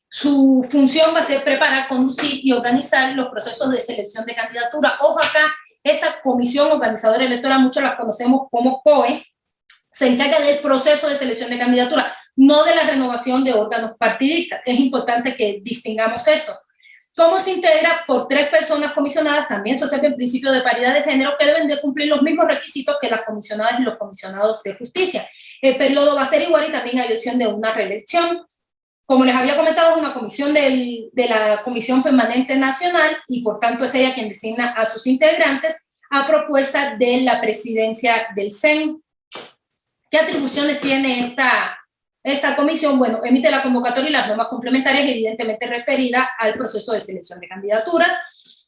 Su función va a ser preparar, conducir y organizar los procesos de selección de candidatura. Ojo acá, esta Comisión Organizadora Electoral, muchos la conocemos como COE, se encarga del proceso de selección de candidatura, no de la renovación de órganos partidistas. Es importante que distingamos esto. ¿Cómo se integra? Por 3 personas comisionadas, también se observa el principio de paridad de género, que deben de cumplir los mismos requisitos que las comisionadas y los comisionados de justicia. El periodo va a ser igual y también hay opción de una reelección. Como les había comentado, es una comisión de la Comisión Permanente Nacional y por tanto es ella quien designa a sus integrantes a propuesta de la presidencia del CEN. ¿Qué atribuciones tiene esta comisión? Bueno, emite la convocatoria y las normas complementarias, evidentemente referida al proceso de selección de candidaturas,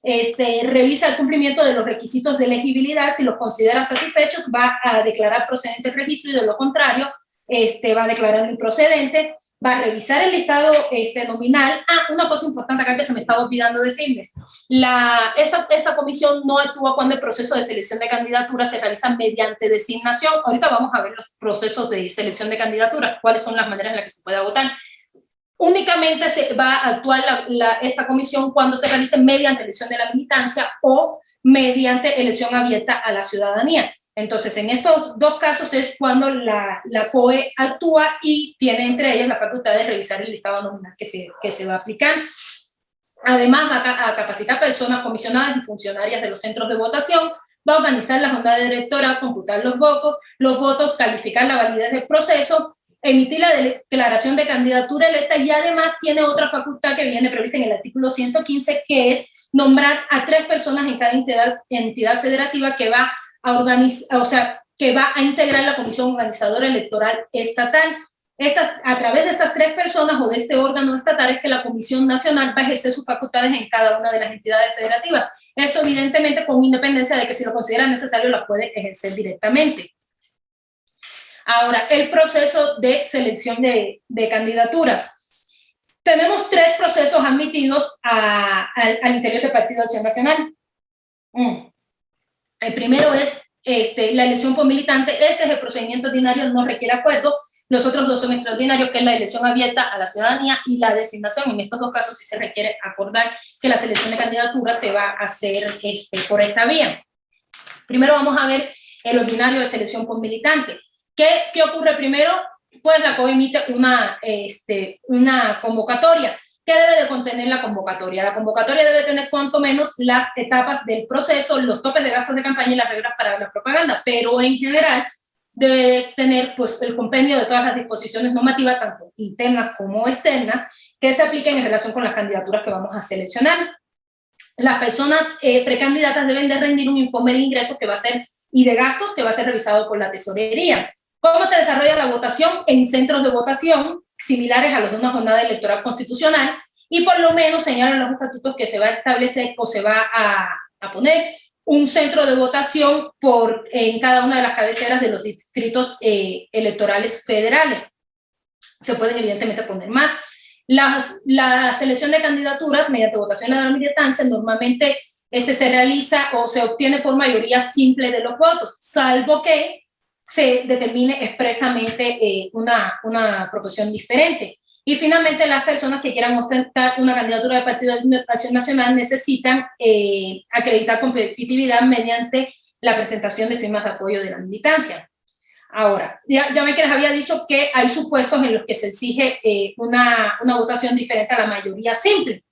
revisa el cumplimiento de los requisitos de elegibilidad, si los considera satisfechos, va a declarar procedente el registro y de lo contrario, va a declarar improcedente, va a revisar el listado nominal. Una cosa importante acá que se me estaba olvidando decirles, esta comisión no actúa cuando el proceso de selección de candidaturas se realiza mediante designación. Ahorita vamos a ver los procesos de selección de candidaturas, cuáles son las maneras en las que se puede agotar. Únicamente se va a actuar esta comisión cuando se realice mediante elección de la militancia o mediante elección abierta a la ciudadanía. Entonces, en estos 2 casos es cuando la COE actúa y tiene entre ellas la facultad de revisar el listado nominal que se va a aplicar. Además, va a capacitar personas comisionadas y funcionarias de los centros de votación, va a organizar la jornada directora, computar los votos, calificar la validez del proceso, emitir la declaración de candidatura electa y además tiene otra facultad que viene prevista en el artículo 115, que es nombrar a 3 personas en cada entidad federativa que va a integrar la Comisión Organizadora Electoral Estatal. A través de estas 3 personas o de este órgano estatal es que la Comisión Nacional va a ejercer sus facultades en cada una de las entidades federativas. Esto evidentemente con independencia de que si lo considera necesario las puede ejercer directamente. Ahora, el proceso de selección de candidaturas. Tenemos 3 procesos admitidos al interior del Partido Acción Nacional. El primero es la elección por militante. Este es el procedimiento ordinario, no requiere acuerdo. Los otros 2 son extraordinarios, que es la elección abierta a la ciudadanía y la designación. En estos 2 casos sí se requiere acordar que la selección de candidaturas se va a hacer por esta vía. Primero vamos a ver el ordinario de selección por militante. ¿Qué ocurre primero? pues la COE emite una convocatoria. ¿Qué debe de contener la convocatoria? La convocatoria debe tener cuanto menos las etapas del proceso, los topes de gastos de campaña y las reglas para la propaganda, pero en general debe tener pues el compendio de todas las disposiciones normativas, tanto internas como externas, que se apliquen en relación con las candidaturas que vamos a seleccionar. Las personas precandidatas deben de rendir un informe de ingresos que va a ser y de gastos que va a ser revisado por la tesorería. ¿Cómo se desarrolla la votación? En centros de votación similares a los de una jornada electoral constitucional, y por lo menos señalan los estatutos que se va a establecer o se va a poner un centro de votación en cada una de las cabeceras de los distritos electorales federales. Se pueden evidentemente poner más. La selección de candidaturas mediante votación a la militancia normalmente se realiza o se obtiene por mayoría simple de los votos, salvo que se determine expresamente una proporción diferente. Y finalmente, las personas que quieran ostentar una candidatura de Partido de Acción Nacional necesitan acreditar competitividad mediante la presentación de firmas de apoyo de la militancia. Ahora, ya me que les había dicho que hay supuestos en los que se exige una votación diferente a la mayoría simple.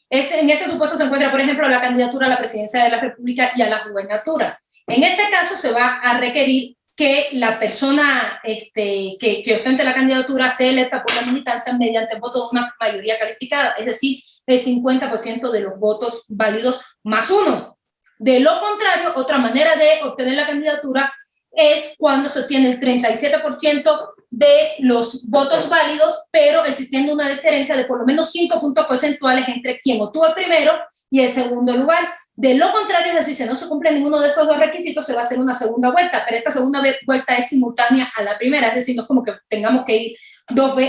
En este supuesto se encuentra, por ejemplo, la candidatura a la presidencia de la República y a las gubernaturas. En este caso se va a requerir que la persona que ostente la candidatura sea electa por la militancia mediante el voto de una mayoría calificada, es decir, el 50% de los votos válidos más uno. De lo contrario, otra manera de obtener la candidatura es cuando se obtiene el 37% de los votos válidos, pero existiendo una diferencia de por lo menos 5 puntos porcentuales entre quien obtuvo el primero y el segundo lugar. De lo contrario, es decir, si no se cumple ninguno de estos dos requisitos, se va a hacer una segunda vuelta, pero esta segunda vuelta es simultánea a la primera, es decir, no es como que tengamos que ir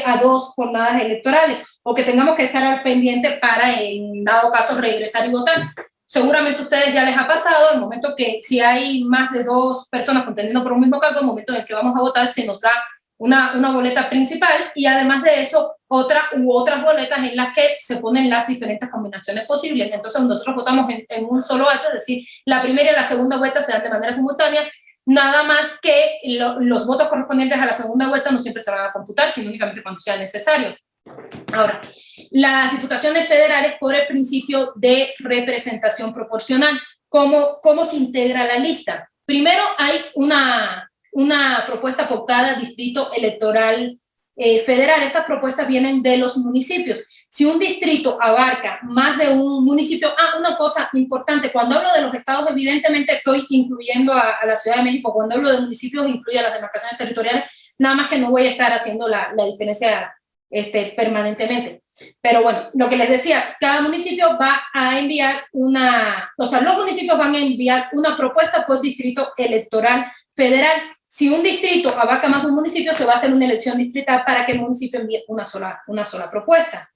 a dos jornadas electorales o que tengamos que estar al pendiente para, en dado caso, regresar y votar. Seguramente a ustedes ya les ha pasado el momento que si hay más de dos personas contendiendo por un mismo cargo, el momento en el que vamos a votar se nos da una boleta principal y además de eso otras boletas en las que se ponen las diferentes combinaciones posibles. Entonces nosotros votamos en un solo acto, es decir, la primera y la segunda vuelta se dan de manera simultánea, nada más que los votos correspondientes a la segunda vuelta no siempre se van a computar, sino únicamente cuando sea necesario. Ahora, las diputaciones federales por el principio de representación proporcional. ¿Cómo se integra la lista? Primero hay una propuesta por cada distrito electoral federal. Estas propuestas vienen de los municipios. Si un distrito abarca más de un municipio, una cosa importante, cuando hablo de los estados, evidentemente estoy incluyendo a la Ciudad de México, cuando hablo de municipios, incluye a las demarcaciones territoriales, nada más que no voy a estar haciendo la diferencia permanentemente. Pero bueno, lo que les decía, cada municipio va a enviar los municipios van a enviar una propuesta por distrito electoral federal. Si un distrito abarca más de un municipio, se va a hacer una elección distrital para que el municipio envíe una sola propuesta.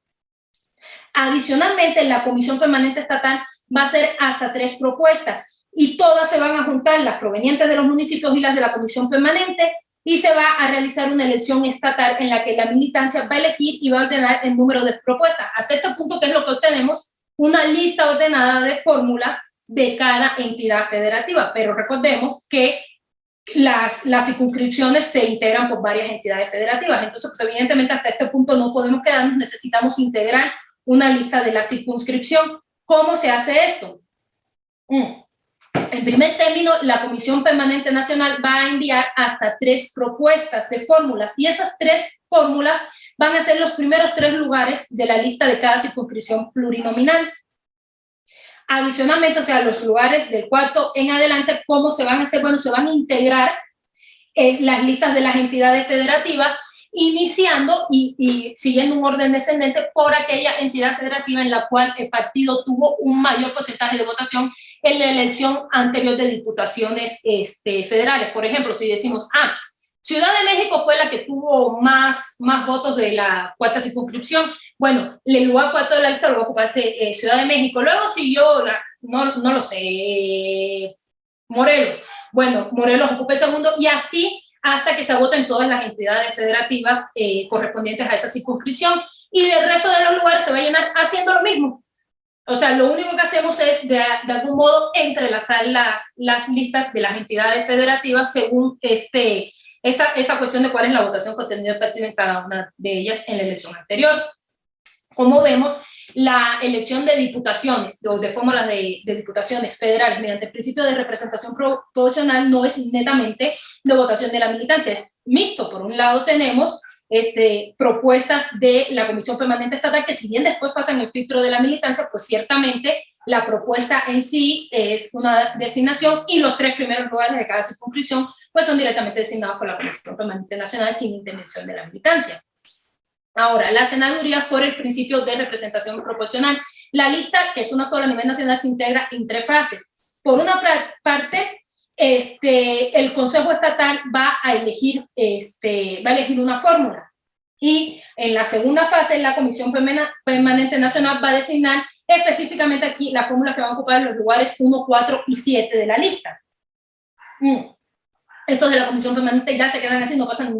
Adicionalmente, la Comisión Permanente Estatal va a hacer hasta 3 propuestas y todas se van a juntar, las provenientes de los municipios y las de la Comisión Permanente, y se va a realizar una elección estatal en la que la militancia va a elegir y va a ordenar el número de propuestas. Hasta este punto, ¿qué es lo que obtenemos? Una lista ordenada de fórmulas de cada entidad federativa, pero recordemos que las circunscripciones se integran por varias entidades federativas, entonces pues, evidentemente hasta este punto no podemos quedarnos, necesitamos integrar una lista de la circunscripción. ¿Cómo se hace esto? En primer término, la Comisión Permanente Nacional va a enviar hasta 3 propuestas de fórmulas y esas 3 fórmulas van a ser los primeros 3 lugares de la lista de cada circunscripción plurinominal. Adicionalmente, o sea, los lugares del cuarto en adelante, ¿cómo se van a hacer? Bueno, se van a integrar las listas de las entidades federativas, iniciando y siguiendo un orden descendente por aquella entidad federativa en la cual el partido tuvo un mayor porcentaje de votación en la elección anterior de diputaciones federales. Por ejemplo, si decimos, Ciudad de México fue la que tuvo más votos de la cuarta circunscripción, bueno, el lugar cuarto de la lista lo va a ocupar Ciudad de México. Luego siguió, no lo sé, Morelos. Bueno, Morelos ocupa el segundo y así hasta que se agoten todas las entidades federativas correspondientes a esa circunscripción y del resto de los lugares se va a llenar haciendo lo mismo. O sea, lo único que hacemos es de algún modo entrelazar las listas de las entidades federativas según esta cuestión de cuál es la votación contenida del partido en cada una de ellas en la elección anterior. Como vemos, la elección de diputaciones o de fórmulas de diputaciones federales mediante el principio de representación proporcional no es netamente de votación de la militancia, es mixto. Por un lado tenemos propuestas de la Comisión Permanente Estatal que, si bien después pasan el filtro de la militancia, pues ciertamente la propuesta en sí es una designación y los 3 primeros lugares de cada circunscripción pues son directamente designados por la Comisión Permanente Nacional sin intervención de la militancia. Ahora, las senadurías por el principio de representación proporcional. La lista, que es una sola a nivel nacional, se integra en 3 fases. Por una parte, el Consejo Estatal va a elegir una fórmula. Y en la segunda fase, la Comisión Permanente Nacional va a designar específicamente aquí las fórmulas que van a ocupar los lugares 1, 4 y 7 de la lista. Estos de la Comisión Permanente ya se quedan así, no pasan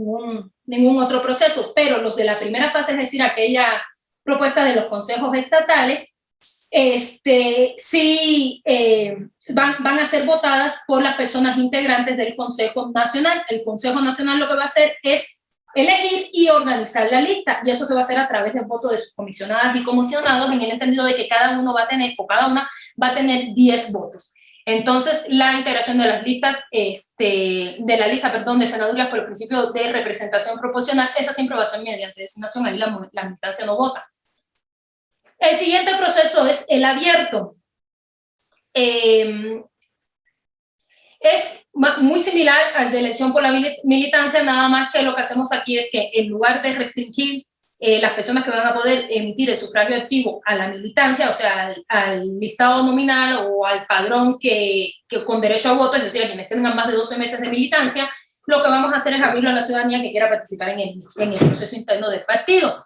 ningún otro proceso, pero los de la primera fase, es decir, aquellas propuestas de los consejos estatales, sí van a ser votadas por las personas integrantes del Consejo Nacional. El Consejo Nacional lo que va a hacer es elegir y organizar la lista, y eso se va a hacer a través del voto de sus comisionadas y comisionados, en el entendido de que cada uno va a tener, o cada una va a tener 10 votos. Entonces, la integración de las listas, de senadurías por el principio de representación proporcional, esa siempre va a ser mediante designación, ahí la militancia no vota. El siguiente proceso es el abierto. Es muy similar al de elección por la militancia, nada más que lo que hacemos aquí es que en lugar de restringir las personas que van a poder emitir el sufragio activo a la militancia, o sea, al listado nominal o al padrón que con derecho a voto, es decir, a quienes tengan más de 12 meses de militancia, lo que vamos a hacer es abrirlo a la ciudadanía que quiera participar en el proceso interno del partido.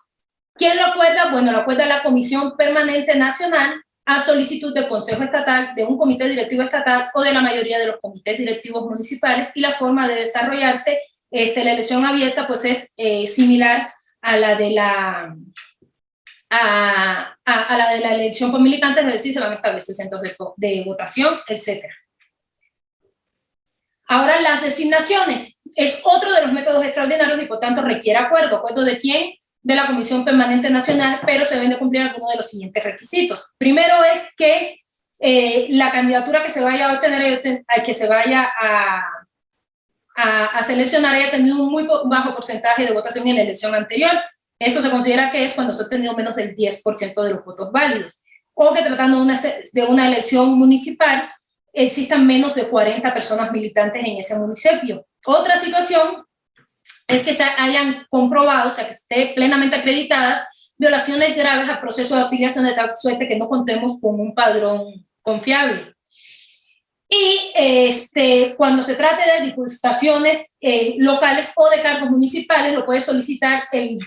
¿Quién lo acuerda? Bueno, lo acuerda la Comisión Permanente Nacional a solicitud del Consejo Estatal, de un comité directivo estatal o de la mayoría de los comités directivos municipales, y la forma de desarrollarse la elección abierta pues es similar a la de la elección por militantes, es decir, se van a establecer centros de votación, etc. Ahora, las designaciones es otro de los métodos extraordinarios y por tanto requiere acuerdo de quién, de la Comisión Permanente Nacional, pero se deben de cumplir algunos de los siguientes requisitos. Primero es que la candidatura que se vaya a obtener, que se vaya a seleccionar, haya tenido un muy bajo porcentaje de votación en la elección anterior. Esto se considera que es cuando se ha obtenido menos del 10% de los votos válidos, o que tratando de una elección municipal existan menos de 40 personas militantes en ese municipio. Otra situación es que se hayan comprobado, o sea, que esté plenamente acreditadas violaciones graves al proceso de afiliación, de tal suerte que no contemos con un padrón confiable. Y cuando se trate de diputaciones locales o de cargos municipales, lo puede solicitar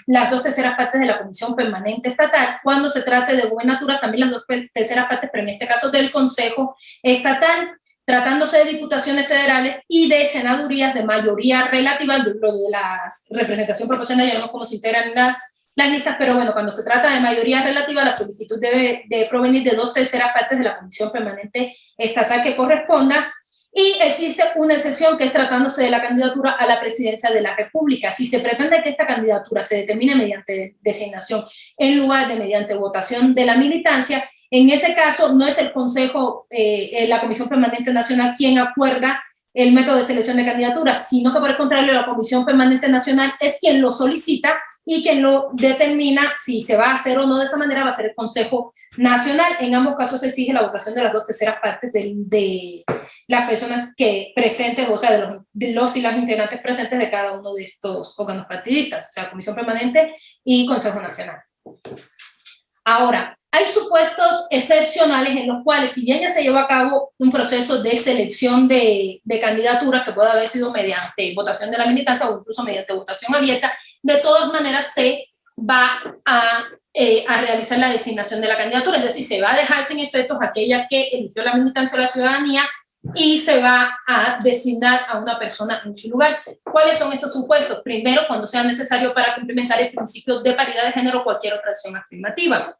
las 2/3 partes de la Comisión Permanente Estatal. Cuando se trate de gubernaturas, también las 2/3 partes, pero en este caso del Consejo Estatal. Tratándose de diputaciones federales y de senadurías de mayoría relativa, lo de la representación proporcional, ya vemos cómo se integran las listas, pero bueno, cuando se trata de mayoría relativa, la solicitud debe de provenir de 2/3 partes de la Comisión Permanente Estatal que corresponda, y existe una excepción que es tratándose de la candidatura a la presidencia de la República. Si se pretende que esta candidatura se determine mediante designación en lugar de mediante votación de la militancia, en ese caso no es el Consejo, la Comisión Permanente Nacional quien acuerda el método de selección de candidaturas, sino que por el contrario la Comisión Permanente Nacional es quien lo solicita, y quien lo determina si se va a hacer o no de esta manera va a ser el Consejo Nacional. En ambos casos se exige la votación de las 2/3 partes de las personas que presenten, o sea, de los y las integrantes presentes de cada uno de estos órganos partidistas, o sea, Comisión Permanente y Consejo Nacional. Ahora, hay supuestos excepcionales en los cuales, si bien ya se lleva a cabo un proceso de selección de candidaturas que puede haber sido mediante votación de la militancia o incluso mediante votación abierta, de todas maneras se va a realizar la designación de la candidatura, es decir, se va a dejar sin efectos aquella que eligió la militancia o la ciudadanía y se va a designar a una persona en su lugar. ¿Cuáles son estos supuestos? Primero, cuando sea necesario para cumplimentar el principio de paridad de género o cualquier otra acción afirmativa.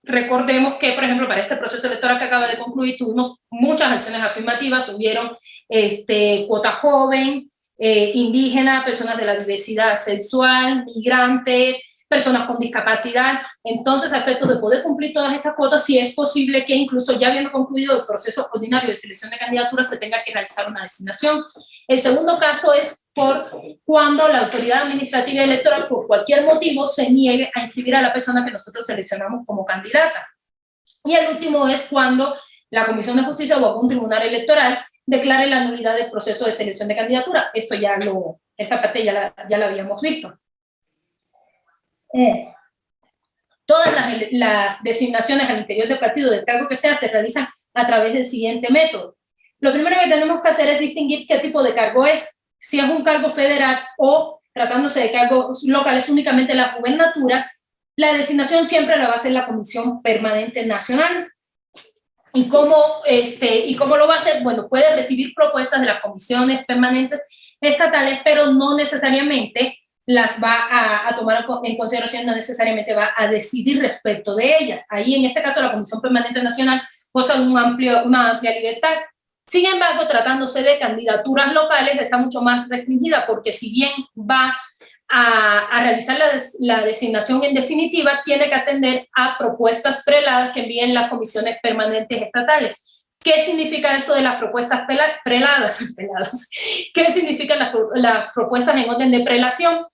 Recordemos que, por ejemplo, para este proceso electoral que acaba de concluir, tuvimos muchas acciones afirmativas, hubieron cuota joven, indígenas, personas de la diversidad sexual, migrantes, personas con discapacidad. Entonces, a efectos de poder cumplir todas estas cuotas, sí es posible que incluso ya habiendo concluido el proceso ordinario de selección de candidaturas se tenga que realizar una designación. El segundo caso es por cuando la autoridad administrativa y electoral por cualquier motivo se niegue a inscribir a la persona que nosotros seleccionamos como candidata. Y el último es cuando la Comisión de Justicia o algún tribunal electoral declare la nulidad del proceso de selección de candidatura. Esta parte ya la habíamos visto. Todas las designaciones al interior del partido, del cargo que sea, se realizan a través del siguiente método. Lo primero que tenemos que hacer es distinguir qué tipo de cargo es, si es un cargo federal o tratándose de cargos locales únicamente las gubernaturas. La designación siempre la va a hacer la Comisión Permanente Nacional. ¿Y cómo lo va a hacer? Bueno, puede recibir propuestas de las comisiones permanentes estatales, pero no necesariamente las va a tomar en consideración, no necesariamente va a decidir respecto de ellas. Ahí, en este caso, la Comisión Permanente Nacional goza de una amplia libertad. Sin embargo, tratándose de candidaturas locales, está mucho más restringida, porque si bien va a realizar la designación en definitiva, tiene que atender a propuestas preladas que envíen las comisiones permanentes estatales. ¿Qué significa esto de las propuestas preladas? ¿Qué significan las propuestas en orden de prelación?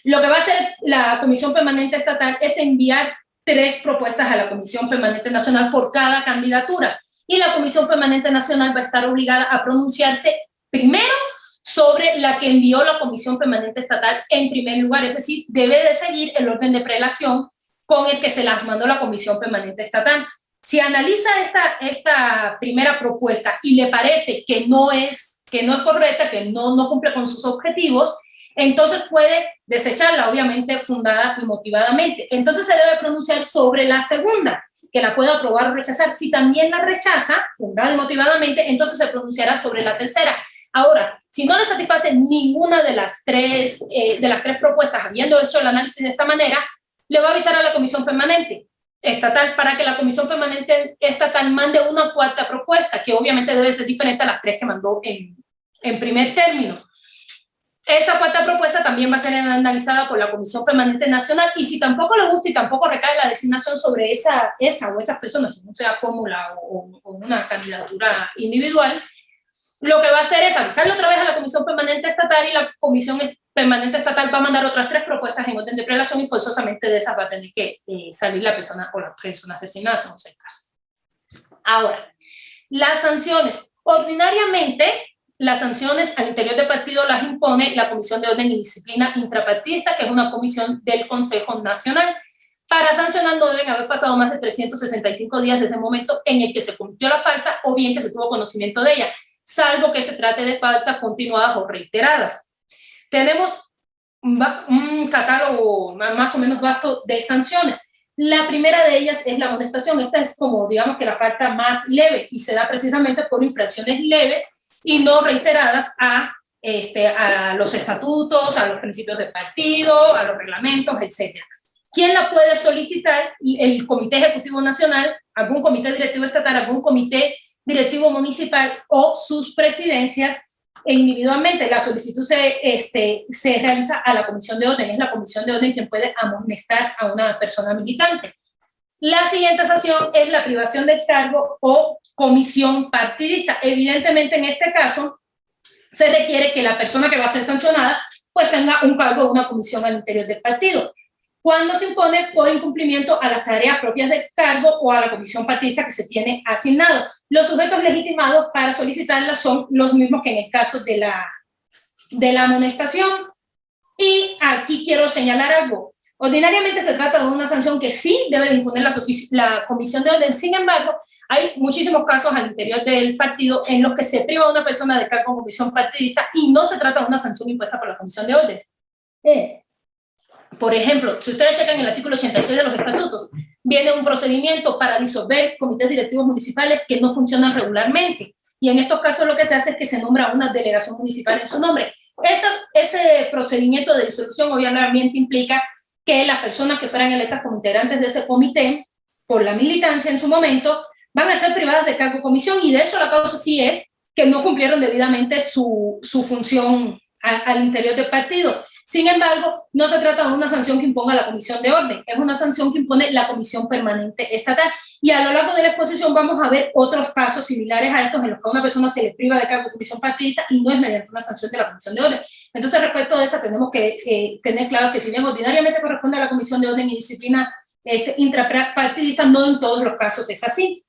Lo que va a hacer la Comisión Permanente Estatal es enviar 3 propuestas a la Comisión Permanente Nacional por cada candidatura. Y la Comisión Permanente Nacional va a estar obligada a pronunciarse primero sobre la que envió la Comisión Permanente Estatal en primer lugar, es decir, debe de seguir el orden de prelación con el que se las mandó la Comisión Permanente Estatal. Si analiza esta primera propuesta y le parece que no es correcta, que no cumple con sus objetivos, entonces puede desecharla, obviamente fundada y motivadamente. Entonces se debe pronunciar sobre la segunda, que la pueda aprobar o rechazar. Si también la rechaza, fundada y motivadamente, entonces se pronunciará sobre la tercera. Ahora, si no le satisface ninguna de las tres propuestas, habiendo hecho el análisis de esta manera, le va a avisar a la Comisión Permanente Estatal para que la Comisión Permanente Estatal mande una cuarta propuesta, que obviamente debe ser diferente a las 3 que mandó en primer término. Esa cuarta propuesta también va a ser analizada por la Comisión Permanente Nacional, y si tampoco le gusta y tampoco recae la designación sobre esa o esas personas, si no sea fórmula o una candidatura individual, lo que va a hacer es avisarle otra vez a la Comisión Permanente Estatal, y la Comisión Permanente Estatal va a mandar otras 3 propuestas en orden de prelación, y forzosamente de esas va a tener que salir la persona o las personas designadas, en ese caso. Ahora, las sanciones. Ordinariamente, las sanciones al interior del partido las impone la Comisión de Orden y Disciplina Intrapartidista, que es una comisión del Consejo Nacional. Para sancionar no deben haber pasado más de 365 días desde el momento en el que se cometió la falta o bien que se tuvo conocimiento de ella, salvo que se trate de faltas continuadas o reiteradas. Tenemos un catálogo más o menos vasto de sanciones. La primera de ellas es la amonestación. Esta es como, digamos, que la falta más leve, y se da precisamente por infracciones leves y no reiteradas a los estatutos, a los principios del partido, a los reglamentos, etc. ¿Quién la puede solicitar? El Comité Ejecutivo Nacional, algún comité directivo estatal, algún comité directivo municipal o sus presidencias, e individualmente. La solicitud se realiza a la Comisión de Orden. Es la Comisión de Orden quien puede amonestar a una persona militante. La siguiente sanción es la privación del cargo o comisión partidista. Evidentemente, en este caso, se requiere que la persona que va a ser sancionada pues tenga un cargo o una comisión al interior del partido. Cuando se impone por incumplimiento a las tareas propias del cargo o a la comisión partidista que se tiene asignado. Los sujetos legitimados para solicitarla son los mismos que en el caso de la amonestación. Y aquí quiero señalar algo. Ordinariamente se trata de una sanción que sí debe de imponer la Comisión de Orden. Sin embargo, hay muchísimos casos al interior del partido en los que se priva a una persona de cargo en comisión partidista y no se trata de una sanción impuesta por la Comisión de Orden. Por ejemplo, si ustedes checan el artículo 86 de los estatutos, viene un procedimiento para disolver comités directivos municipales que no funcionan regularmente. Y en estos casos lo que se hace es que se nombra una delegación municipal en su nombre. Ese procedimiento de disolución obviamente implica que las personas que fueran electas como integrantes de ese comité, por la militancia en su momento, van a ser privadas de cargo o comisión, y de hecho la causa sí es que no cumplieron debidamente su función al interior del partido. Sin embargo, no se trata de una sanción que imponga la Comisión de Orden, es una sanción que impone la Comisión Permanente Estatal. Y a lo largo de la exposición vamos a ver otros casos similares a estos en los que a una persona se le priva de cargo de comisión partidista y no es mediante una sanción de la Comisión de Orden. Entonces, respecto de esta, tenemos que tener claro que si bien ordinariamente corresponde a la Comisión de Orden y Disciplina intrapartidista, no en todos los casos es así.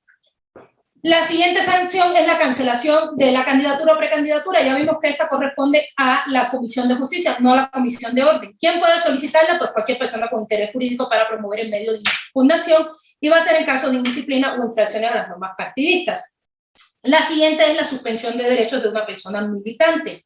La siguiente sanción es la cancelación de la candidatura o precandidatura. Ya vimos que esta corresponde a la Comisión de Justicia, no a la Comisión de Orden. ¿Quién puede solicitarla? Pues cualquier persona con interés jurídico para promover el medio de impugnación, y va a ser en caso de indisciplina o infracciones a las normas partidistas. La siguiente es la suspensión de derechos de una persona militante.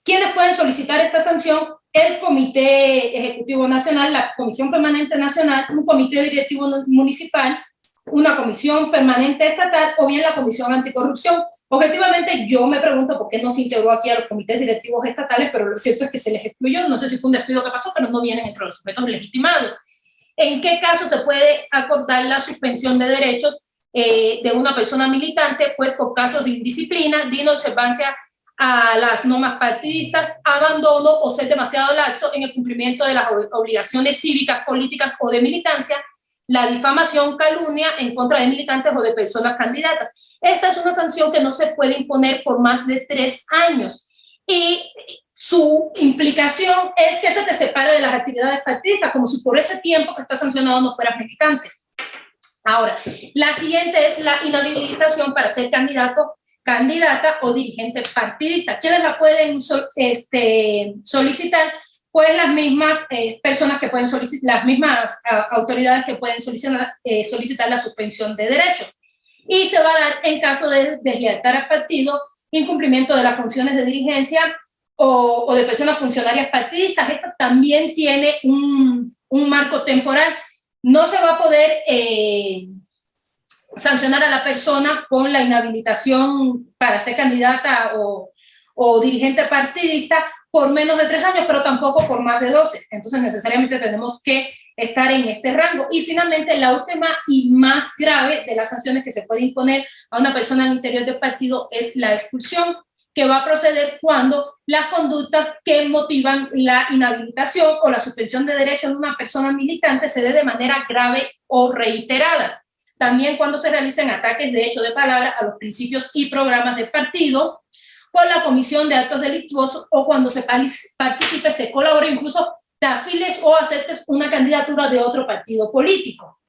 ¿Quiénes pueden solicitar esta sanción? El Comité Ejecutivo Nacional, la Comisión Permanente Nacional, un Comité Directivo Municipal, una comisión permanente estatal o bien la comisión anticorrupción. Objetivamente yo me pregunto por qué no se integró aquí a los comités directivos estatales, pero lo cierto es que se les excluyó. No sé si fue un despido que pasó, pero no vienen entre los sujetos legitimados. ¿En qué caso se puede acordar la suspensión de derechos de una persona militante? Pues por casos de indisciplina, de inobservancia a las normas partidistas, abandono o ser demasiado laxo en el cumplimiento de las obligaciones cívicas, políticas o de militancia, la difamación, calumnia en contra de militantes o de personas candidatas. Esta es una sanción que no se puede imponer por más de 3 años y su implicación es que se te separe de las actividades partidistas, como si por ese tiempo que está sancionado no fueras militante. Ahora, la siguiente es la inhabilitación para ser candidato, candidata o dirigente partidista. ¿Quiénes la pueden solicitar? Pues las mismas personas que pueden solicitar, las mismas autoridades que pueden solicitar la suspensión de derechos. Y se va a dar en caso de deslealtad al partido, incumplimiento de las funciones de dirigencia o de personas funcionarias partidistas. Esta también tiene un marco temporal. No se va a poder sancionar a la persona con la inhabilitación para ser candidata o dirigente partidista por menos de 3 años, pero tampoco por más de 12. Entonces, necesariamente tenemos que estar en este rango. Y finalmente, la última y más grave de las sanciones que se puede imponer a una persona al interior del partido es la expulsión, que va a proceder cuando las conductas que motivan la inhabilitación o la suspensión de derechos de una persona militante se dé de manera grave o reiterada. También cuando se realicen ataques de hecho de palabra a los principios y programas del partido, por la comisión de actos delictuosos o cuando se participe, se colabore, incluso te afiles o aceptes una candidatura de otro partido político.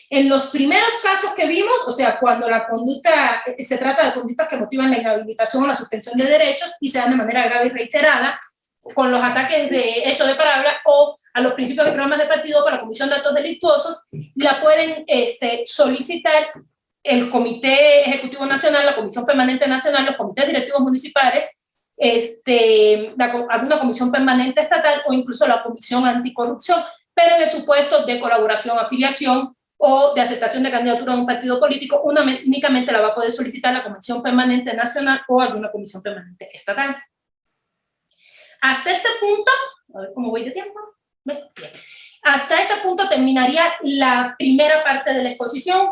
En los primeros casos que vimos, o sea, cuando la conducta, se trata de conductas que motivan la inhabilitación o la suspensión de derechos y se dan de manera grave y reiterada, con los ataques de hecho de palabra o a los principios y programas de partido por la comisión de actos delictuosos, la pueden solicitar el Comité Ejecutivo Nacional, la Comisión Permanente Nacional, los comités directivos municipales, alguna comisión permanente estatal o incluso la Comisión Anticorrupción, pero en el supuesto de colaboración, afiliación o de aceptación de candidatura de un partido político, únicamente la va a poder solicitar la Comisión Permanente Nacional o alguna comisión permanente estatal. Hasta este punto, a ver cómo voy de tiempo. Bien. Hasta este punto terminaría la primera parte de la exposición.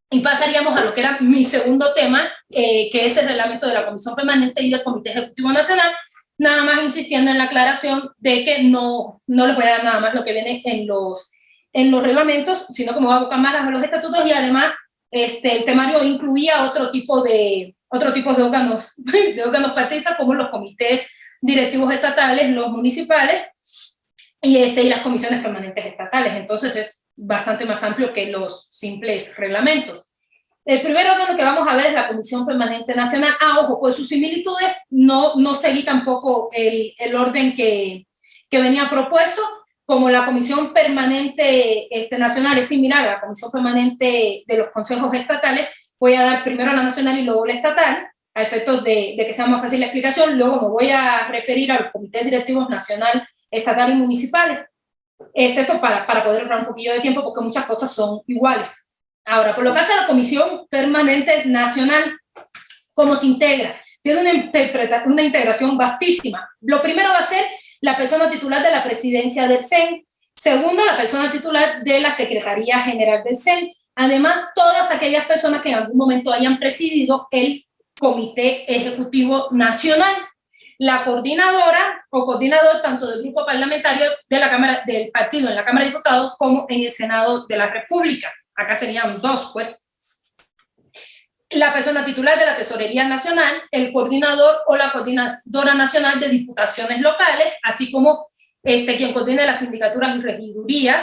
Y pasaríamos a lo que era mi segundo tema, que es el reglamento de la Comisión Permanente y del Comité Ejecutivo Nacional, nada más insistiendo en la aclaración de que no les voy a dar nada más lo que viene en los reglamentos, sino que me voy a abocar más a los estatutos y además el temario incluía otro tipo de órganos, partidistas como los comités directivos estatales, los municipales y las comisiones permanentes estatales. Entonces es bastante más amplio que los simples reglamentos. El primer órgano que vamos a ver es la Comisión Permanente Nacional. Ojo, pues sus similitudes no seguí tampoco el orden que venía propuesto. Como la Comisión Permanente Nacional es similar a la Comisión Permanente de los Consejos Estatales, voy a dar primero la nacional y luego la estatal, a efectos de que sea más fácil la explicación. Luego me voy a referir a los comités directivos nacional, estatal y municipales. Esto para poder ahorrar un poquillo de tiempo porque muchas cosas son iguales. Ahora, por lo que hace a la Comisión Permanente Nacional, ¿cómo se integra? Tiene una integración vastísima. Lo primero va a ser la persona titular de la presidencia del CEN. Segundo, la persona titular de la Secretaría General del CEN. Además, todas aquellas personas que en algún momento hayan presidido el Comité Ejecutivo Nacional, la coordinadora o coordinador tanto del grupo parlamentario de la Cámara, del partido en la Cámara de Diputados como en el Senado de la República. Acá serían dos, pues. La persona titular de la Tesorería Nacional, el coordinador o la coordinadora nacional de diputaciones locales, así como quien coordina las sindicaturas y regidurías,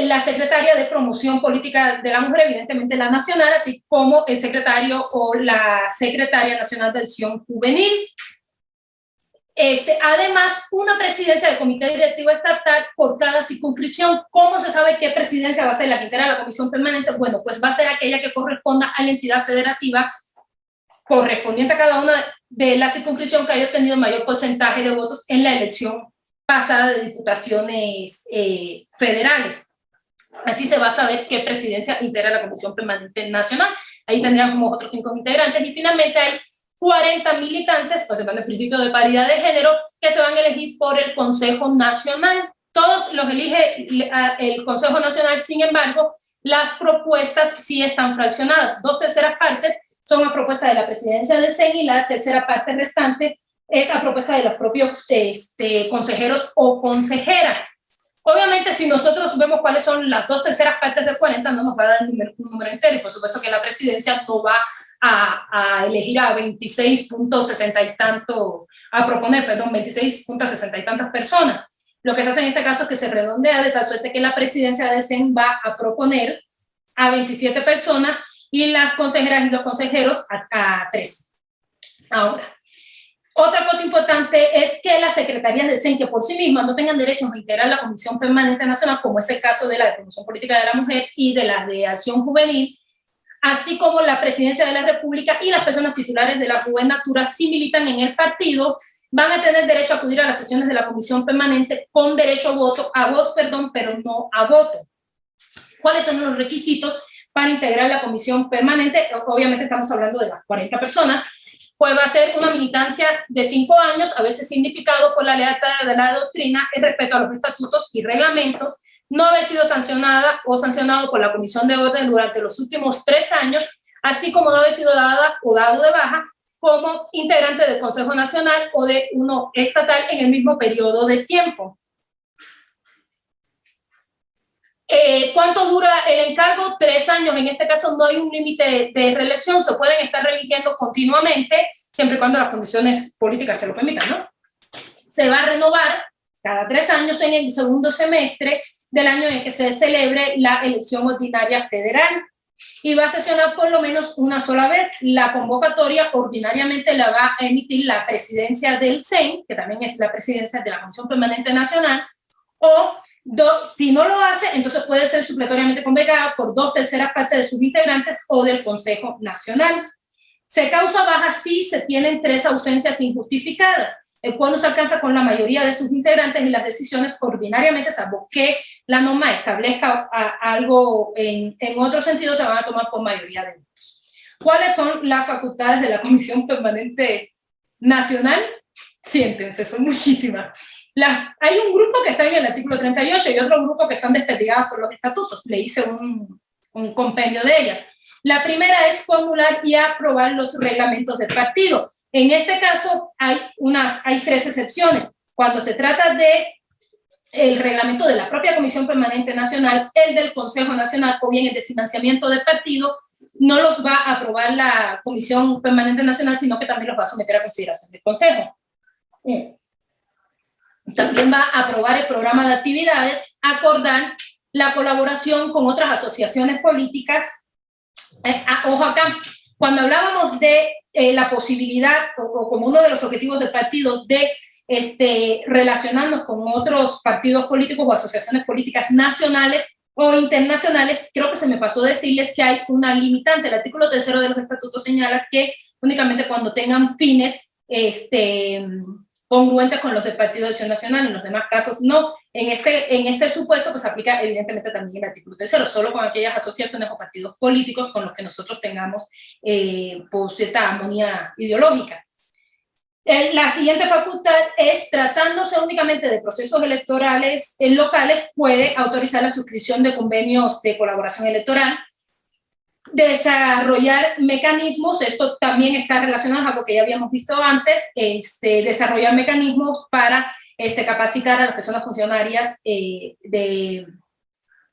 la secretaria de promoción política de la mujer, evidentemente la nacional, así como el secretario o la secretaria nacional de acción juvenil. Además, una presidencia del comité directivo estatal por cada circunscripción. ¿Cómo se sabe qué presidencia va a ser la que integra la comisión permanente? Bueno, pues va a ser aquella que corresponda a la entidad federativa correspondiente a cada una de la circunscripción que haya obtenido mayor porcentaje de votos en la elección pasada de diputaciones federales. Así se va a saber qué presidencia integra la Comisión Permanente Nacional. Ahí tendrían como otros 5 integrantes y finalmente hay 40 militantes, pues el principio de paridad de género, que se van a elegir por el Consejo Nacional. Todos los elige el Consejo Nacional, sin embargo, las propuestas sí están fraccionadas. 2/3 partes son a propuesta de la presidencia del CEN y la tercera parte restante es a propuesta de los propios consejeros o consejeras. Obviamente, si nosotros vemos cuáles son las 2/3 partes de 40, no nos va a dar un número entero, y por supuesto que la presidencia no va a elegir a 26.60 y tanto, a proponer, perdón, 26.60 y tantas personas. Lo que se hace en este caso es que se redondea de tal suerte que la presidencia del CEN va a proponer a 27 personas y las consejeras y los consejeros a 13. Ahora, otra cosa importante es que las secretarías del CEN, que por sí mismas no tengan derecho a integrar la Comisión Permanente Nacional, como es el caso de la de Promoción Política de la Mujer y de la de Acción Juvenil, así como la presidencia de la República y las personas titulares de la gubernatura, si militan en el partido, van a tener derecho a acudir a las sesiones de la Comisión Permanente con derecho a voto, pero no a voto. ¿Cuáles son los requisitos para integrar la Comisión Permanente? Obviamente estamos hablando de las 40 personas, pues va a ser una militancia de 5 años, a veces significado por la lealtad de la doctrina, el respeto a los estatutos y reglamentos, no haber sido sancionada o sancionado por la Comisión de Orden durante los últimos 3 años, así como no haber sido dada o dado de baja como integrante del Consejo Nacional o de uno estatal en el mismo periodo de tiempo. ¿Cuánto dura el encargo? 3 años. En este caso no hay un límite de reelección, se pueden estar reeligiendo continuamente, siempre y cuando las condiciones políticas se lo permitan, ¿no? Se va a renovar cada 3 años en el segundo semestre del año en que se celebre la elección ordinaria federal y va a sesionar por lo menos una sola vez. La convocatoria ordinariamente la va a emitir la presidencia del CEN, que también es la presidencia de la Comisión Permanente Nacional, o si no lo hace, entonces puede ser supletoriamente convocada por 2/3 partes de sus integrantes o del Consejo Nacional. Se causa baja si se tienen 3 ausencias injustificadas, el cual no se alcanza con la mayoría de sus integrantes y las decisiones ordinariamente, salvo que la norma establezca algo en otro sentido, se van a tomar por mayoría de votos. ¿Cuáles son las facultades de la Comisión Permanente Nacional? Siéntense, son muchísimas. Hay un grupo que está en el artículo 38 y otro grupo que están desperdigadas por los estatutos. Le hice un compendio de ellas. La primera es formular y aprobar los reglamentos del partido. En este caso hay 3 excepciones. Cuando se trata de el reglamento de la propia Comisión Permanente Nacional, el del Consejo Nacional o bien el de financiamiento del partido, no los va a aprobar la Comisión Permanente Nacional, sino que también los va a someter a consideración del Consejo. También va a aprobar el programa de actividades, acordar la colaboración con otras asociaciones políticas. Ojo acá, cuando hablábamos de la posibilidad o como uno de los objetivos del partido de relacionarnos con otros partidos políticos o asociaciones políticas nacionales o internacionales, creo que se me pasó decirles que hay una limitante. El artículo 3 de los estatutos señala que únicamente cuando tengan fines congruentes con los del Partido de Acción Nacional, en los demás casos no. En este supuesto pues aplica evidentemente también el artículo 3, solo con aquellas asociaciones o partidos políticos con los que nosotros tengamos por cierta armonía ideológica. La siguiente facultad es, tratándose únicamente de procesos electorales locales, puede autorizar la suscripción de convenios de colaboración electoral, desarrollar mecanismos, esto también está relacionado a algo que ya habíamos visto antes, desarrollar mecanismos para capacitar a las personas funcionarias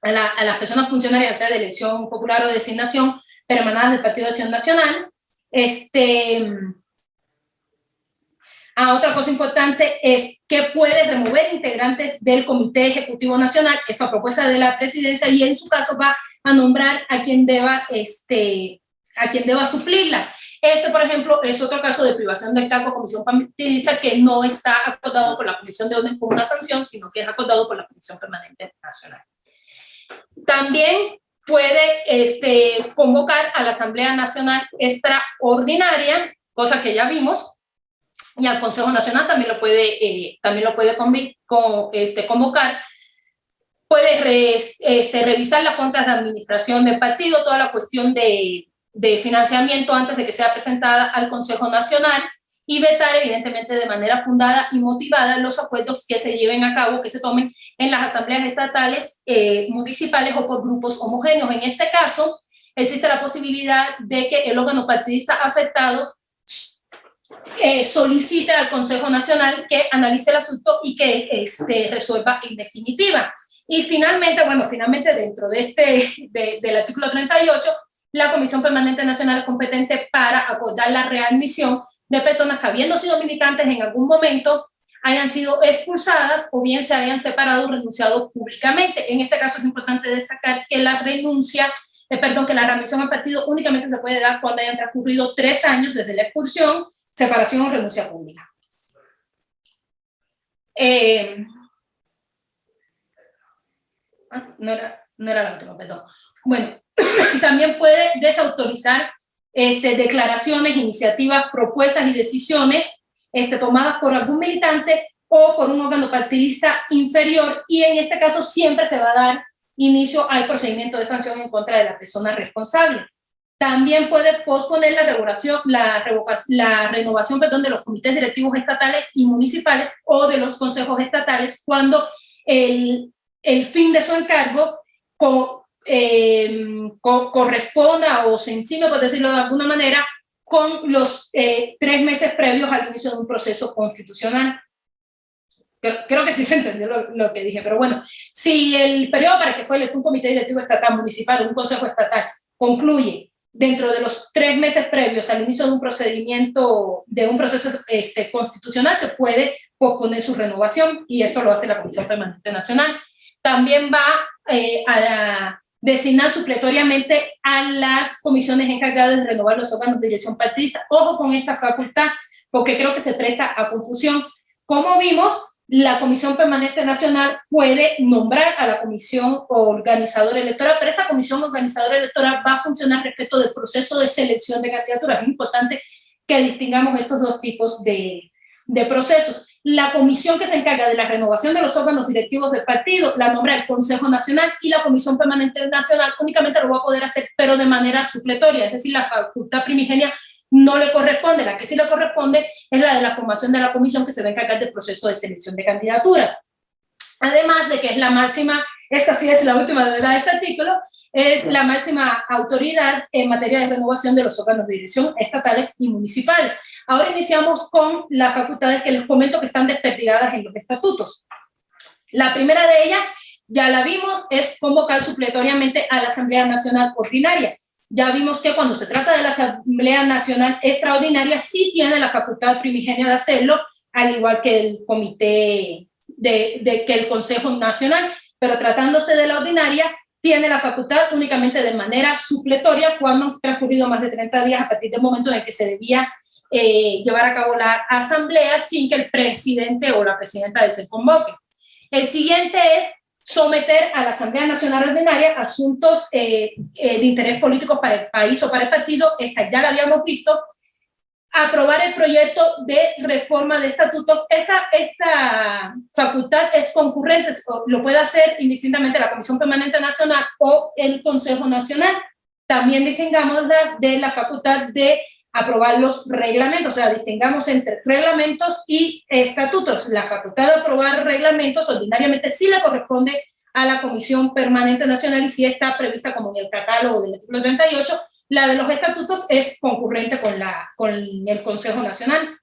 a las personas funcionarias, sea de elección popular o de designación, pero emanadas del Partido de Acción Nacional. Otra cosa importante es que puede remover integrantes del Comité Ejecutivo Nacional, esto a propuesta de la presidencia, y en su caso va a nombrar a quien deba suplirlas. Por ejemplo, es otro caso de privación del cargo de comisión partidista que no está acordado por la Comisión de Orden con una sanción, sino que es acordado por la Comisión Permanente Nacional. También puede convocar a la Asamblea Nacional Extraordinaria, cosa que ya vimos, y al Consejo Nacional también lo puede convocar. Puede revisar las cuentas de administración del partido, toda la cuestión de financiamiento antes de que sea presentada al Consejo Nacional, y vetar, evidentemente, de manera fundada y motivada los acuerdos que se lleven a cabo, que se tomen en las asambleas estatales, municipales o por grupos homogéneos. En este caso, existe la posibilidad de que el órgano partidista afectado solicite al Consejo Nacional que analice el asunto y que resuelva en definitiva. Y finalmente, dentro de del artículo 38, la Comisión Permanente Nacional es competente para acordar la readmisión de personas que, habiendo sido militantes en algún momento, hayan sido expulsadas o bien se hayan separado o renunciado públicamente. En este caso es importante destacar que la readmisión al partido únicamente se puede dar cuando hayan transcurrido 3 años desde la expulsión, separación o renuncia pública. No era la última, perdón. Bueno, también puede desautorizar declaraciones, iniciativas, propuestas y decisiones tomadas por algún militante o por un órgano partidista inferior, y en este caso siempre se va a dar inicio al procedimiento de sanción en contra de la persona responsable. También puede posponer la renovación de los comités directivos estatales y municipales o de los consejos estatales cuando el fin de su encargo corresponda o se encime, por decirlo de alguna manera, con los 3 meses previos al inicio de un proceso constitucional. Creo que sí se entendió lo que dije, pero bueno, si el periodo para que fue electo un comité directivo estatal, municipal o un consejo estatal concluye dentro de los 3 meses previos al inicio de un procedimiento, de un proceso constitucional, se puede posponer su renovación, y esto lo hace la Comisión Permanente Nacional. También va a designar supletoriamente a las comisiones encargadas de renovar los órganos de dirección partidista. Ojo con esta facultad, porque creo que se presta a confusión. Como vimos, la Comisión Permanente Nacional puede nombrar a la Comisión Organizadora Electoral, pero esta Comisión Organizadora Electoral va a funcionar respecto del proceso de selección de candidaturas. Es importante que distingamos estos dos tipos de procesos. La comisión que se encarga de la renovación de los órganos directivos del partido la nombra el Consejo Nacional, y la Comisión Permanente Nacional únicamente lo va a poder hacer, pero de manera supletoria, es decir, la facultad primigenia no le corresponde. La que sí le corresponde es la de la formación de la comisión que se va a encargar del proceso de selección de candidaturas. Además de que es la máxima, esta sí es la última de verdad de este artículo, es la máxima autoridad en materia de renovación de los órganos de dirección estatales y municipales. Ahora iniciamos con las facultades que les comento que están desperdigadas en los estatutos. La primera de ellas, ya la vimos, es convocar supletoriamente a la Asamblea Nacional Ordinaria. Ya vimos que cuando se trata de la Asamblea Nacional Extraordinaria sí tiene la facultad primigenia de hacerlo, al igual que el comité, que el Consejo Nacional, pero tratándose de la ordinaria, tiene la facultad únicamente de manera supletoria cuando han transcurrido más de 30 días a partir del momento en que se debía llevar a cabo la asamblea sin que el presidente o la presidenta se convoque. El siguiente es someter a la Asamblea Nacional Ordinaria asuntos de interés político para el país o para el partido. Esta ya la habíamos visto. Aprobar el proyecto de reforma de estatutos. Esta facultad es concurrente, lo puede hacer indistintamente la Comisión Permanente Nacional o el Consejo Nacional. También distingámoslas de la facultad de aprobar los reglamentos, o sea, distingamos entre reglamentos y estatutos. La facultad de aprobar reglamentos ordinariamente sí le corresponde a la Comisión Permanente Nacional y sí está prevista como en el catálogo del artículo 38. La de los estatutos es concurrente con el Consejo Nacional.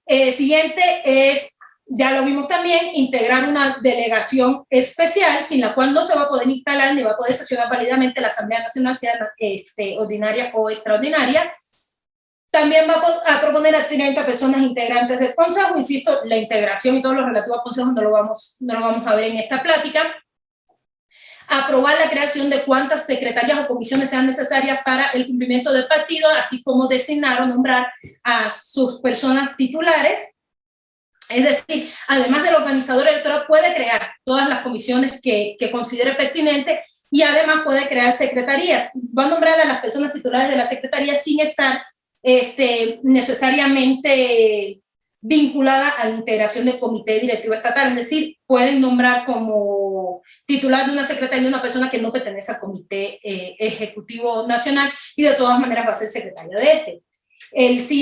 Siguiente es, ya lo vimos también, integrar una delegación especial sin la cual no se va a poder instalar ni va a poder sesionar válidamente la Asamblea Nacional, sea ordinaria o extraordinaria. También va a proponer a 30 personas integrantes del Consejo. Insisto, la integración y todo lo relativo al Consejo no lo vamos a ver en esta plática. Aprobar la creación de cuantas secretarías o comisiones sean necesarias para el cumplimiento del partido, así como designar o nombrar a sus personas titulares. Es decir, además del organizador electoral, puede crear todas las comisiones que considere pertinente y además puede crear secretarías. Va a nombrar a las personas titulares de la secretaría sin estar necesariamente vinculada a la integración del comité directivo estatal, es decir, pueden nombrar como titular de una secretaría una persona que no pertenece al comité ejecutivo nacional y de todas maneras va a ser secretaria de este.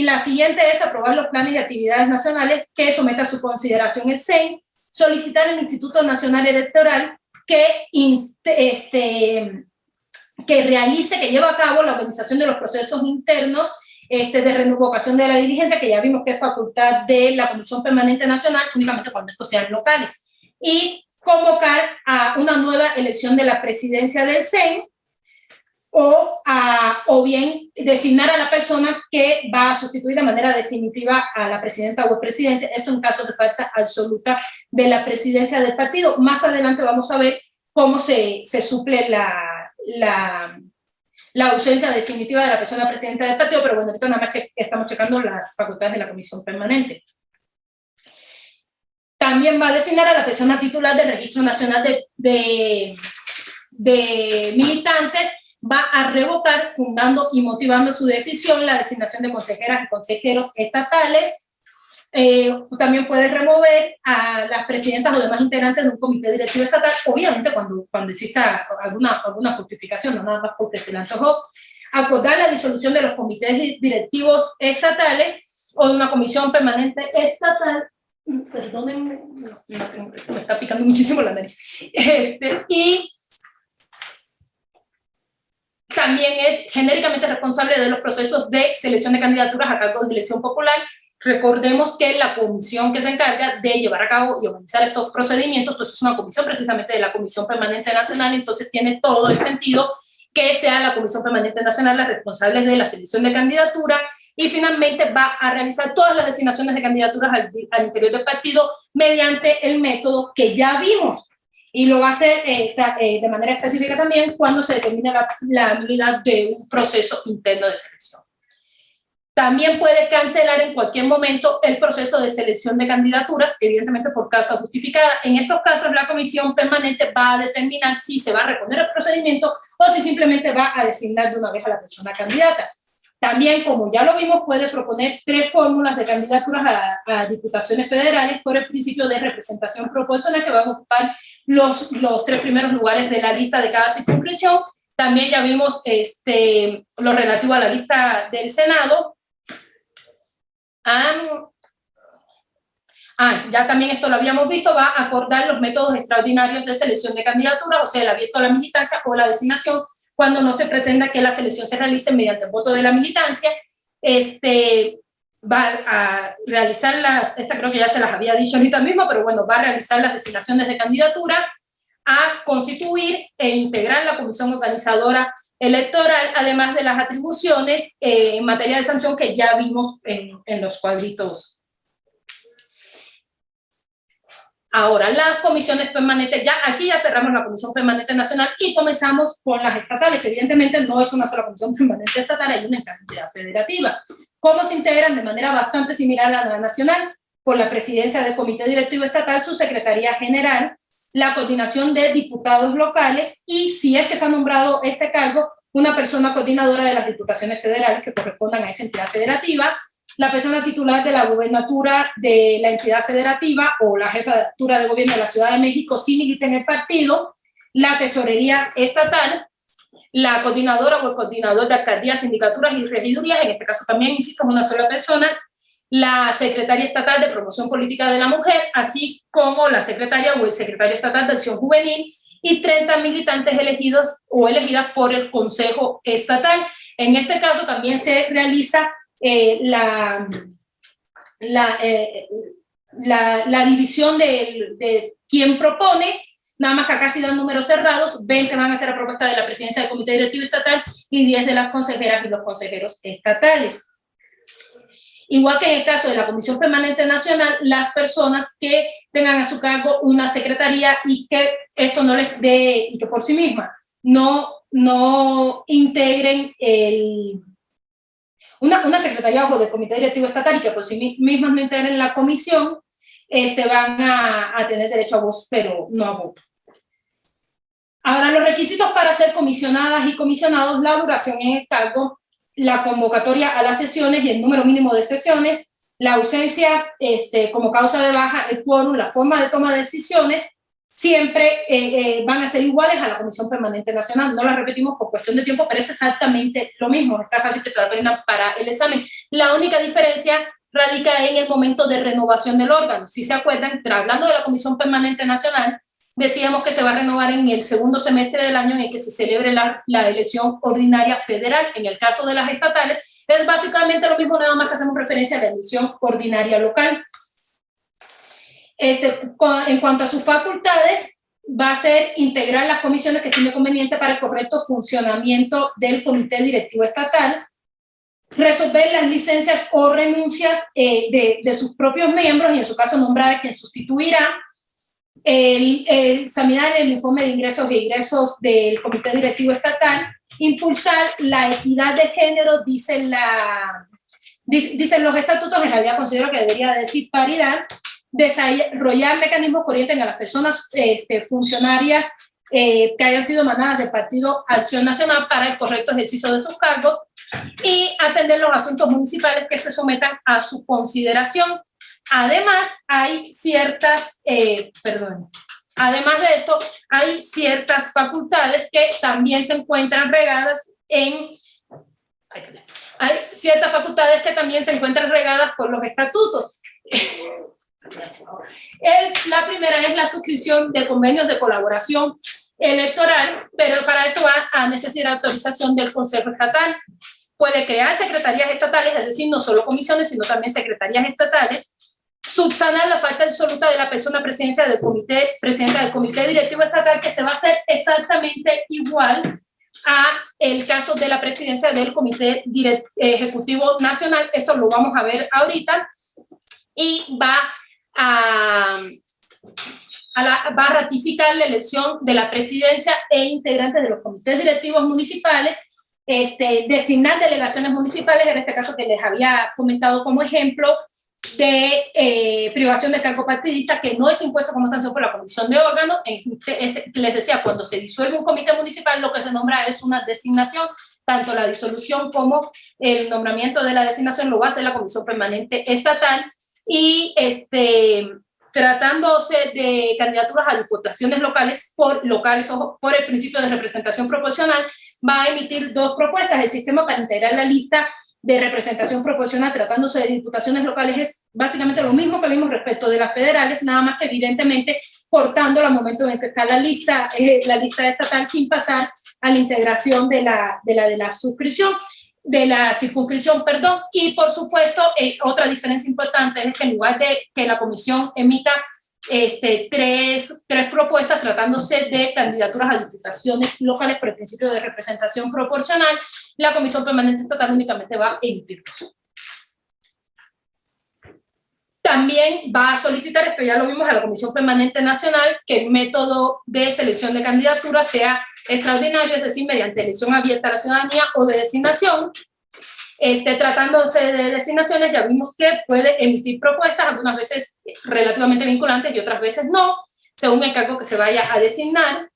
La siguiente es aprobar los planes de actividades nacionales que someta a su consideración el CEN, solicitar al Instituto Nacional Electoral que realice, que lleve a cabo la organización de los procesos internos de revocación de la dirigencia, que ya vimos que es facultad de la Comisión Permanente Nacional, únicamente cuando estos sean locales, y convocar a una nueva elección de la presidencia del CEN, o bien designar a la persona que va a sustituir de manera definitiva a la presidenta o el presidente, esto en caso de falta absoluta de la presidencia del partido. Más adelante vamos a ver cómo se suple la ausencia definitiva de la persona presidenta del partido, pero bueno, ahorita nada más estamos checando las facultades de la Comisión Permanente. También va a designar a la persona titular del Registro Nacional de Militantes, va a revocar, fundando y motivando su decisión, la designación de consejeras y consejeros estatales. También puede remover a las presidentas o demás integrantes de un comité directivo estatal, obviamente cuando exista alguna justificación, no nada más porque se le antojó. Acordar la disolución de los comités directivos estatales o de una comisión permanente estatal. Perdónenme, me está picando muchísimo la nariz. Y también es genéricamente responsable de los procesos de selección de candidaturas a cargo de elección popular. Recordemos que la comisión que se encarga de llevar a cabo y organizar estos procedimientos, pues es una comisión precisamente de la Comisión Permanente Nacional, entonces tiene todo el sentido que sea la Comisión Permanente Nacional la responsable de la selección de candidatura y finalmente va a realizar todas las designaciones de candidaturas al interior del partido mediante el método que ya vimos. Y lo va a hacer de manera específica también cuando se determine la nulidad de un proceso interno de selección. También puede cancelar en cualquier momento el proceso de selección de candidaturas, evidentemente por causa justificada. En estos casos, la comisión permanente va a determinar si se va a reponer el procedimiento o si simplemente va a designar de una vez a la persona candidata. También, como ya lo vimos, puede proponer 3 fórmulas de candidaturas a diputaciones federales por el principio de representación proporcional que van a ocupar los 3 primeros lugares de la lista de cada circunscripción. También ya vimos lo relativo a la lista del Senado. Ya también esto lo habíamos visto, va a acordar los métodos extraordinarios de selección de candidaturas, o sea, el abierto a la militancia o la designación, cuando no se pretenda que la selección se realice mediante el voto de la militancia. Va a realizar esta creo que ya se las había dicho ahorita mismo, pero bueno, va a realizar las designaciones de candidatura, a constituir e integrar la comisión organizadora electoral, además de las atribuciones en materia de sanción que ya vimos en los cuadritos. Ahora, las comisiones permanentes, aquí ya cerramos la Comisión Permanente Nacional y comenzamos con las estatales. Evidentemente no es una sola Comisión Permanente Estatal, hay una entidad federativa. ¿Cómo se integran? De manera bastante similar a la nacional, por la presidencia del Comité Directivo Estatal, su Secretaría General, la coordinación de diputados locales y, si es que se ha nombrado este cargo, una persona coordinadora de las diputaciones federales que correspondan a esa entidad federativa, la persona titular de la gubernatura de la entidad federativa o la jefatura de gobierno de la Ciudad de México si milita en el partido, la tesorería estatal, la coordinadora o el coordinador de alcaldías, sindicaturas y regidurías, en este caso también, insisto, es una sola persona, la secretaria estatal de promoción política de la mujer, así como la secretaria o el secretario estatal de acción juvenil, y 30 militantes elegidos o elegidas por el Consejo Estatal. En este caso también se realiza la división de quién propone, nada más que acá sí dan números cerrados, 20 van a ser a propuesta de la presidencia del Comité Directivo Estatal y 10 de las consejeras y los consejeros estatales. Igual que en el caso de la Comisión Permanente Nacional, las personas que tengan a su cargo una secretaría y que esto no les dé, y que por sí misma no integren una secretaría bajo del Comité Directivo Estatal y que por sí mismas no integren la comisión, van a tener derecho a voz, pero no a voto. Ahora, los requisitos para ser comisionadas y comisionados: la duración en el cargo, la convocatoria a las sesiones y el número mínimo de sesiones, la ausencia como causa de baja, el quórum, la forma de toma de decisiones, siempre van a ser iguales a la Comisión Permanente Nacional. No la repetimos por cuestión de tiempo, pero es exactamente lo mismo. Está fácil que se la aprendan para el examen. La única diferencia radica en el momento de renovación del órgano. Si se acuerdan, hablando de la Comisión Permanente Nacional, decíamos que se va a renovar en el segundo semestre del año en el que se celebre la elección ordinaria federal. En el caso de las estatales, es básicamente lo mismo, nada más que hacemos referencia a la elección ordinaria local. En cuanto a sus facultades, va a ser integrar las comisiones que estime conveniente para el correcto funcionamiento del Comité Directivo Estatal, resolver las licencias o renuncias de sus propios miembros y en su caso nombrar a quien sustituirá, examinar el informe de ingresos e egresos del Comité Directivo Estatal, impulsar la equidad de género, dicen los estatutos, en realidad considero que debería decir paridad, desarrollar mecanismos que orienten a las personas funcionarias que hayan sido emanadas del Partido Acción Nacional para el correcto ejercicio de sus cargos y atender los asuntos municipales que se sometan a su consideración. Además, hay ciertas, además de esto, hay ciertas facultades que también se encuentran regadas por los estatutos. La primera es la suscripción de convenios de colaboración electoral, pero para esto va a necesitar autorización del Consejo Estatal. Puede crear secretarías estatales, es decir, no solo comisiones, sino también secretarías estatales, subsanar la falta absoluta de la persona presidenta del Comité Directivo Estatal, que se va a hacer exactamente igual a el caso de la presidencia del Comité Ejecutivo Nacional. Esto lo vamos a ver ahorita, y va a ratificar la elección de la presidencia e integrantes de los comités directivos municipales, designar delegaciones municipales, en este caso que les había comentado como ejemplo, de privación de cargo partidista, que no es impuesto como sanción por la comisión de órganos. Les decía, cuando se disuelve un comité municipal, lo que se nombra es una designación. Tanto la disolución como el nombramiento de la designación lo va a hacer la Comisión Permanente Estatal. Y tratándose de candidaturas a diputaciones locales, por el principio de representación proporcional, va a emitir dos propuestas. El sistema para integrar la lista de representación proporcional tratándose de diputaciones locales es básicamente lo mismo que vimos respecto de las federales, nada más que evidentemente cortándola al momento en que está la lista estatal, sin pasar a la integración de la suscripción, de la circunscripción, perdón. Y por supuesto, otra diferencia importante es que en lugar de que la comisión emita tres propuestas tratándose de candidaturas a diputaciones locales por el principio de representación proporcional, la Comisión Permanente Estatal únicamente va a emitir dos. También va a solicitar, esto ya lo vimos, a la Comisión Permanente Nacional, que el método de selección de candidaturas sea extraordinario, es decir, mediante elección abierta a la ciudadanía o de designación. Tratándose de designaciones, ya vimos que puede emitir propuestas, algunas veces relativamente vinculantes y otras veces no, según el cargo que se vaya a designar.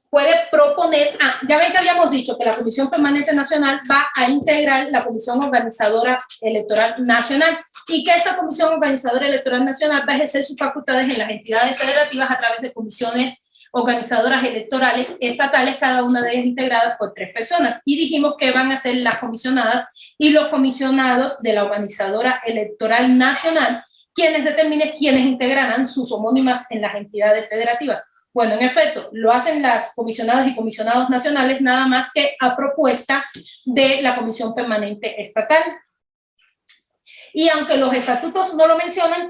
Puede proponer, ya ven que habíamos dicho que la Comisión Permanente Nacional va a integrar la Comisión Organizadora Electoral Nacional y que esta Comisión Organizadora Electoral Nacional va a ejercer sus facultades en las entidades federativas a través de comisiones organizadoras electorales estatales, cada una de ellas integradas por 3 personas. Y dijimos que van a ser las comisionadas y los comisionados de la organizadora electoral nacional, quienes determinen quiénes integrarán sus homónimas en las entidades federativas. Bueno, en efecto, lo hacen las comisionadas y comisionados nacionales, nada más que a propuesta de la Comisión Permanente Estatal. Y aunque los estatutos no lo mencionan,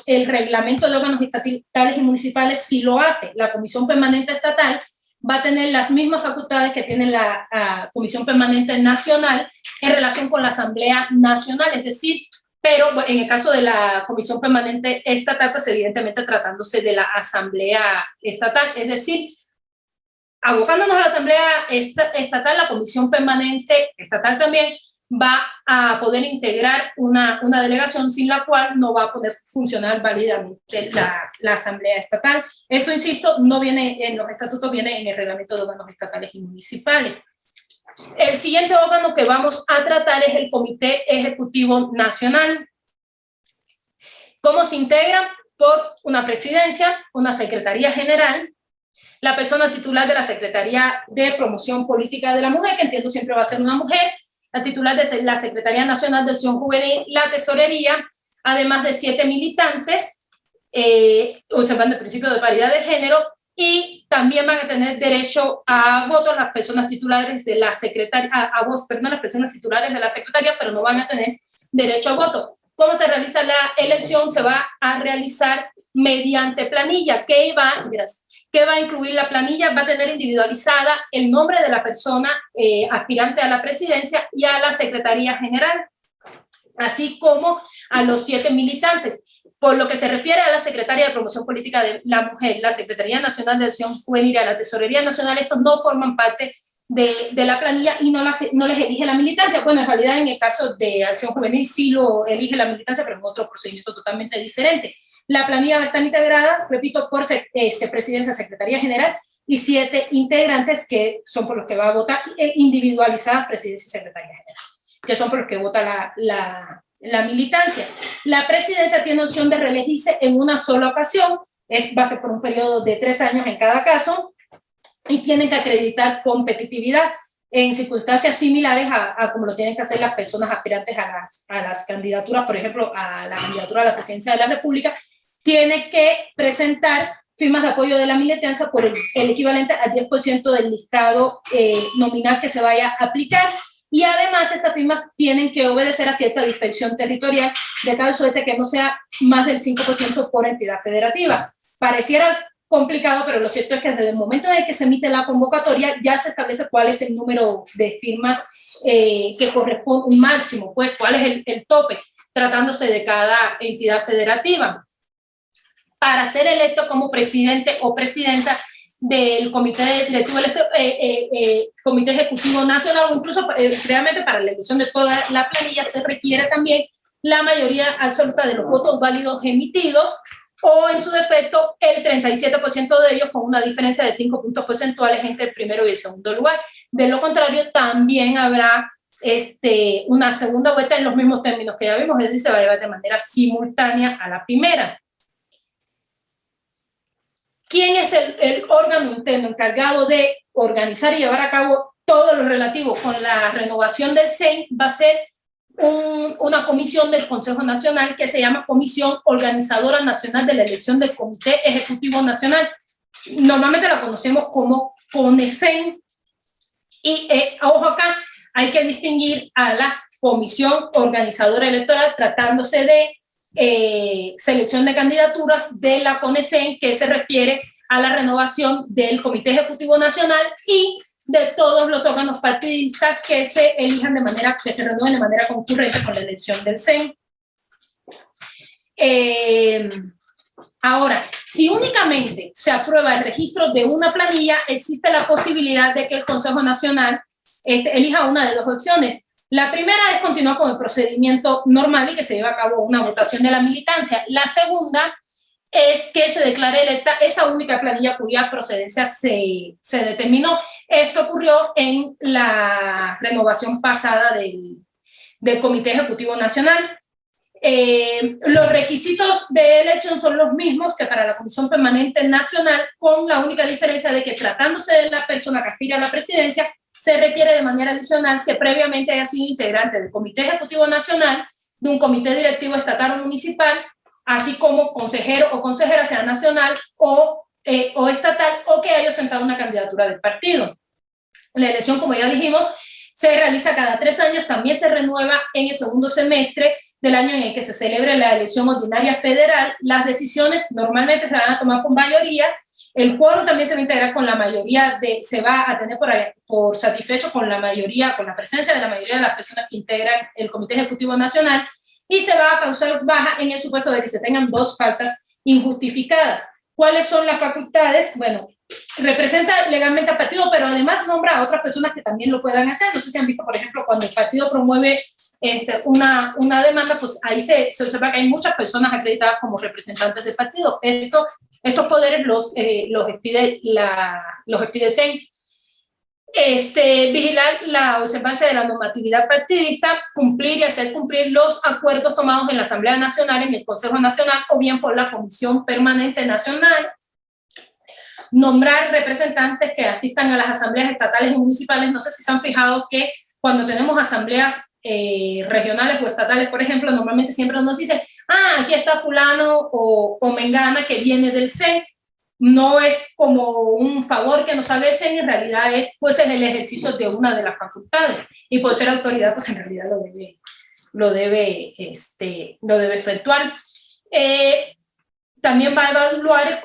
el reglamento de órganos estatales y municipales sí lo hace. La Comisión Permanente Estatal va a tener las mismas facultades que tiene la Comisión Permanente Nacional en relación con la Asamblea Nacional, es decir, pero en el caso de la Comisión Permanente Estatal, pues evidentemente tratándose de la Asamblea Estatal, es decir, abocándonos a la Asamblea Estatal, la Comisión Permanente Estatal también va a poder integrar una delegación sin la cual no va a poder funcionar válidamente la Asamblea Estatal. Esto, insisto, no viene en los estatutos, viene en el reglamento de órganos estatales y municipales. El siguiente órgano que vamos a tratar es el Comité Ejecutivo Nacional. ¿Cómo se integra? Por una presidencia, una secretaría general, la persona titular de la Secretaría de Promoción Política de la Mujer, que entiendo siempre va a ser una mujer, la titular de la Secretaría Nacional de Acción Juvenil, la Tesorería, además de 7 militantes, observando el principio de paridad de género, y también van a tener derecho a voto las personas titulares de la Secretaría, las personas titulares de la Secretaría, pero no van a tener derecho a voto. ¿Cómo se realiza la elección? Se va a realizar mediante planilla. ¿Qué va a incluir la planilla? Va a tener individualizada el nombre de la persona aspirante a la presidencia y a la Secretaría General, así como a los 7 militantes. Por lo que se refiere a la Secretaría de Promoción Política de la Mujer, la Secretaría Nacional de Acción Juvenil y a la Tesorería Nacional, estos no forman parte de la planilla y no les elige la militancia. Bueno, en realidad en el caso de Acción Juvenil sí lo elige la militancia, pero en otro procedimiento totalmente diferente. La planilla va a estar integrada, repito, por presidencia, secretaría general y 7 integrantes que son por los que va a votar, individualizada presidencia y secretaría general, que son por los que vota la militancia. La presidencia tiene opción de reelegirse en una sola ocasión, va a ser por un periodo de 3 años en cada caso, y tienen que acreditar competitividad en circunstancias similares a como lo tienen que hacer las personas aspirantes a las candidaturas, por ejemplo, a la candidatura a la presidencia de la República, tiene que presentar firmas de apoyo de la militancia por el equivalente al 10% del listado nominal que se vaya a aplicar, y además estas firmas tienen que obedecer a cierta dispersión territorial, de tal suerte que no sea más del 5% por entidad federativa. Pareciera complicado, pero lo cierto es que desde el momento en el que se emite la convocatoria ya se establece cuál es el número de firmas que corresponde, un máximo, pues cuál es el tope, tratándose de cada entidad federativa. Para ser electo como presidente o presidenta del Comité Directivo, Comité Ejecutivo Nacional, o incluso realmente para la elección de toda la planilla, se requiere también la mayoría absoluta de los votos válidos emitidos, o en su defecto el 37% de ellos, con una diferencia de 5 puntos porcentuales entre el primero y el segundo lugar. De lo contrario, también habrá una segunda vuelta en los mismos términos que ya vimos, es decir, se va a llevar de manera simultánea a la primera. ¿Quién es el órgano interno encargado de organizar y llevar a cabo todo lo relativo con la renovación del CEN? Va a ser una comisión del Consejo Nacional que se llama Comisión Organizadora Nacional de la Elección del Comité Ejecutivo Nacional. Normalmente la conocemos como CONECEN. Y ojo acá, hay que distinguir a la Comisión Organizadora Electoral tratándose de selección de candidaturas de la CONECEN, que se refiere a la renovación del Comité Ejecutivo Nacional y de todos los órganos partidistas que se elijan que se renueven de manera concurrente con la elección del CEN. Ahora, si únicamente se aprueba el registro de una planilla, existe la posibilidad de que el Consejo Nacional elija una de 2 opciones. La primera es continuar con el procedimiento normal y que se lleve a cabo una votación de la militancia. La segunda es que se declare electa esa única planilla cuya procedencia se determinó. Esto ocurrió en la renovación pasada del Comité Ejecutivo Nacional. Los requisitos de elección son los mismos que para la Comisión Permanente Nacional, con la única diferencia de que, tratándose de la persona que aspira a la presidencia, se requiere de manera adicional que previamente haya sido integrante del Comité Ejecutivo Nacional, de un comité directivo estatal o municipal, así como consejero o consejera, sea nacional o estatal, o que haya ostentado una candidatura del partido. La elección, como ya dijimos, se realiza cada 3 años, también se renueva en el segundo semestre del año en el que se celebre la elección ordinaria federal. Las decisiones normalmente se van a tomar por mayoría. El quórum también se va a integrar con la mayoría, se va a tener por satisfecho con la mayoría, con la presencia de la mayoría de las personas que integran el Comité Ejecutivo Nacional, y se va a causar baja en el supuesto de que se tengan 2 faltas injustificadas. ¿Cuáles son las facultades? Bueno, representa legalmente al partido, pero además nombra a otras personas que también lo puedan hacer. No sé si han visto, por ejemplo, cuando el partido promueve una demanda, pues ahí se observa que hay muchas personas acreditadas como representantes del partido. Estos poderes los expide SEN. Vigilar la observancia de la normatividad partidista, cumplir y hacer cumplir los acuerdos tomados en la Asamblea Nacional, en el Consejo Nacional o bien por la Comisión Permanente Nacional, nombrar representantes que asistan a las asambleas estatales y municipales. No sé si se han fijado que cuando tenemos asambleas regionales o estatales, por ejemplo, normalmente siempre nos dicen, aquí está fulano o mengana que viene del CEN. No es como un favor que nos haga el CEN, en realidad es pues el ejercicio de una de las facultades, y por ser autoridad pues en realidad lo debe efectuar. También va a evaluar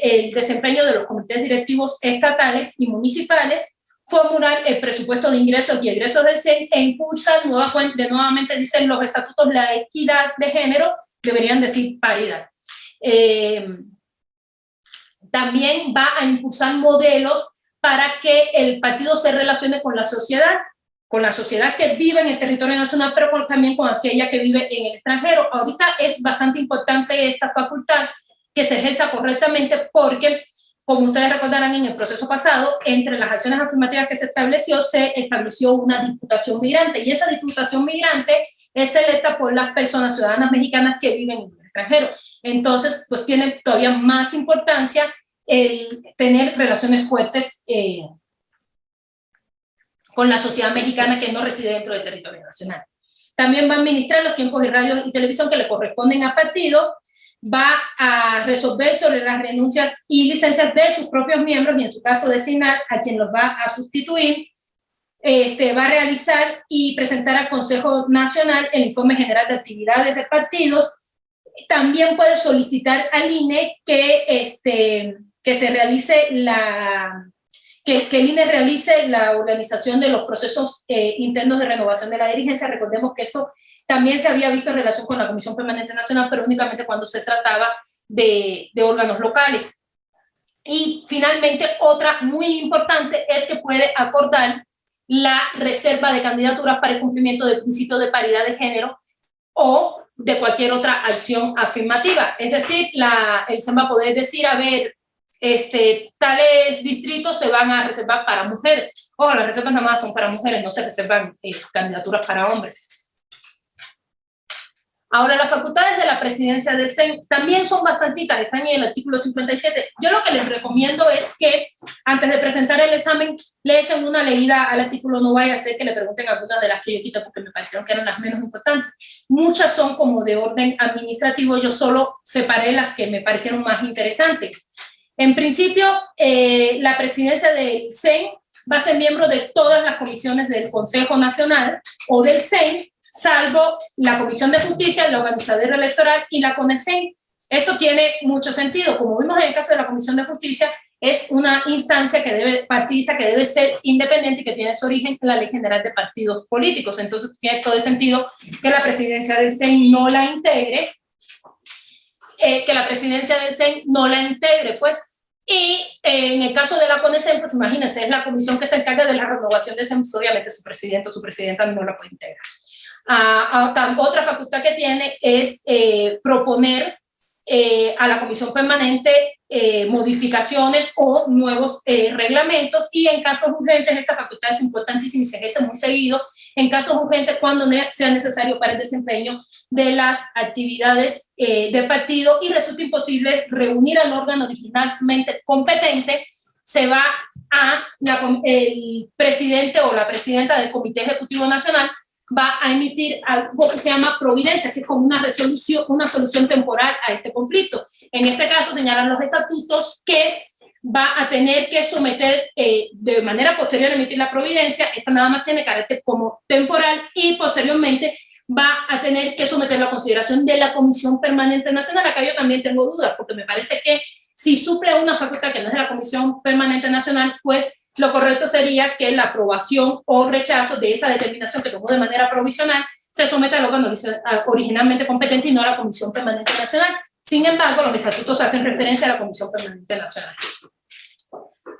el desempeño de los comités directivos estatales y municipales, formular el presupuesto de ingresos y egresos del CEN e impulsar nuevamente dicen los estatutos, la equidad de género, deberían decir paridad. También va a impulsar modelos para que el partido se relacione con la sociedad que vive en el territorio nacional, pero también con aquella que vive en el extranjero. Ahorita es bastante importante esta facultad que se ejerza correctamente porque, como ustedes recordarán, en el proceso pasado, entre las acciones afirmativas que se estableció una diputación migrante, y esa diputación migrante es electa por las personas ciudadanas mexicanas que viven en el extranjero. Entonces, pues tiene todavía más importancia el tener relaciones fuertes con la sociedad mexicana que no reside dentro del territorio nacional. También va a administrar los tiempos de radio y televisión que le corresponden al partido, va a resolver sobre las renuncias y licencias de sus propios miembros y en su caso designar a quien los va a sustituir. Va a realizar y presentar al Consejo Nacional el informe general de actividades del partido. También puede solicitar al INE que se realice que el INE realice la organización de los procesos internos de renovación de la dirigencia. Recordemos que esto también se había visto en relación con la Comisión Permanente Nacional, pero únicamente cuando se trataba de órganos locales. Y finalmente, otra muy importante es que puede acordar la reserva de candidaturas para el cumplimiento del principio de paridad de género o de cualquier otra acción afirmativa. Es decir, el SEN va a poder decir, a ver, tales distritos se van a reservar para mujeres. Las reservas nada más son para mujeres, no se reservan candidaturas para hombres. Ahora, las facultades de la presidencia del CEN también son bastantitas, están en el artículo 57. Yo lo que les recomiendo es que antes de presentar el examen le echen una leída al artículo, no vaya a ser que le pregunten algunas de las que yo quité porque me parecieron que eran las menos importantes. Muchas son como de orden administrativo, yo solo separé las que me parecieron más interesantes. En principio, la presidencia del CEN va a ser miembro de todas las comisiones del Consejo Nacional o del CEN, salvo la Comisión de Justicia, la Organizadora Electoral y la CONECEN. Esto tiene mucho sentido. Como vimos en el caso de la Comisión de Justicia, es una instancia partidista que debe ser independiente y que tiene su origen en la Ley General de Partidos Políticos. Entonces, tiene todo el sentido que la presidencia del CEN no la integre, pues. Y en el caso de la CONECEN, pues imagínense, es la comisión que se encarga de la renovación de CEN, pues obviamente su presidente o su presidenta no la puede integrar. Otra facultad que tiene es proponer a la comisión permanente modificaciones o nuevos reglamentos, y en casos urgentes esta facultad es importantísima y se ejerce muy seguido, en casos urgentes cuando sea necesario para el desempeño de las actividades del partido y resulta imposible reunir al órgano originalmente competente, se va a el presidente o la presidenta del Comité Ejecutivo Nacional va a emitir algo que se llama providencia, que es como una solución temporal a este conflicto. En este caso señalan los estatutos que va a tener que someter de manera posterior a emitir la providencia. Esta nada más tiene carácter como temporal y posteriormente va a tener que someterlo a consideración de la Comisión Permanente Nacional. Acá yo también tengo dudas, porque me parece que si suple una facultad que no es de la Comisión Permanente Nacional, pues lo correcto sería que la aprobación o rechazo de esa determinación que tomó de manera provisional se someta al órgano originalmente competente y no a la Comisión Permanente Nacional. Sin embargo, los estatutos hacen referencia a la Comisión Permanente Nacional.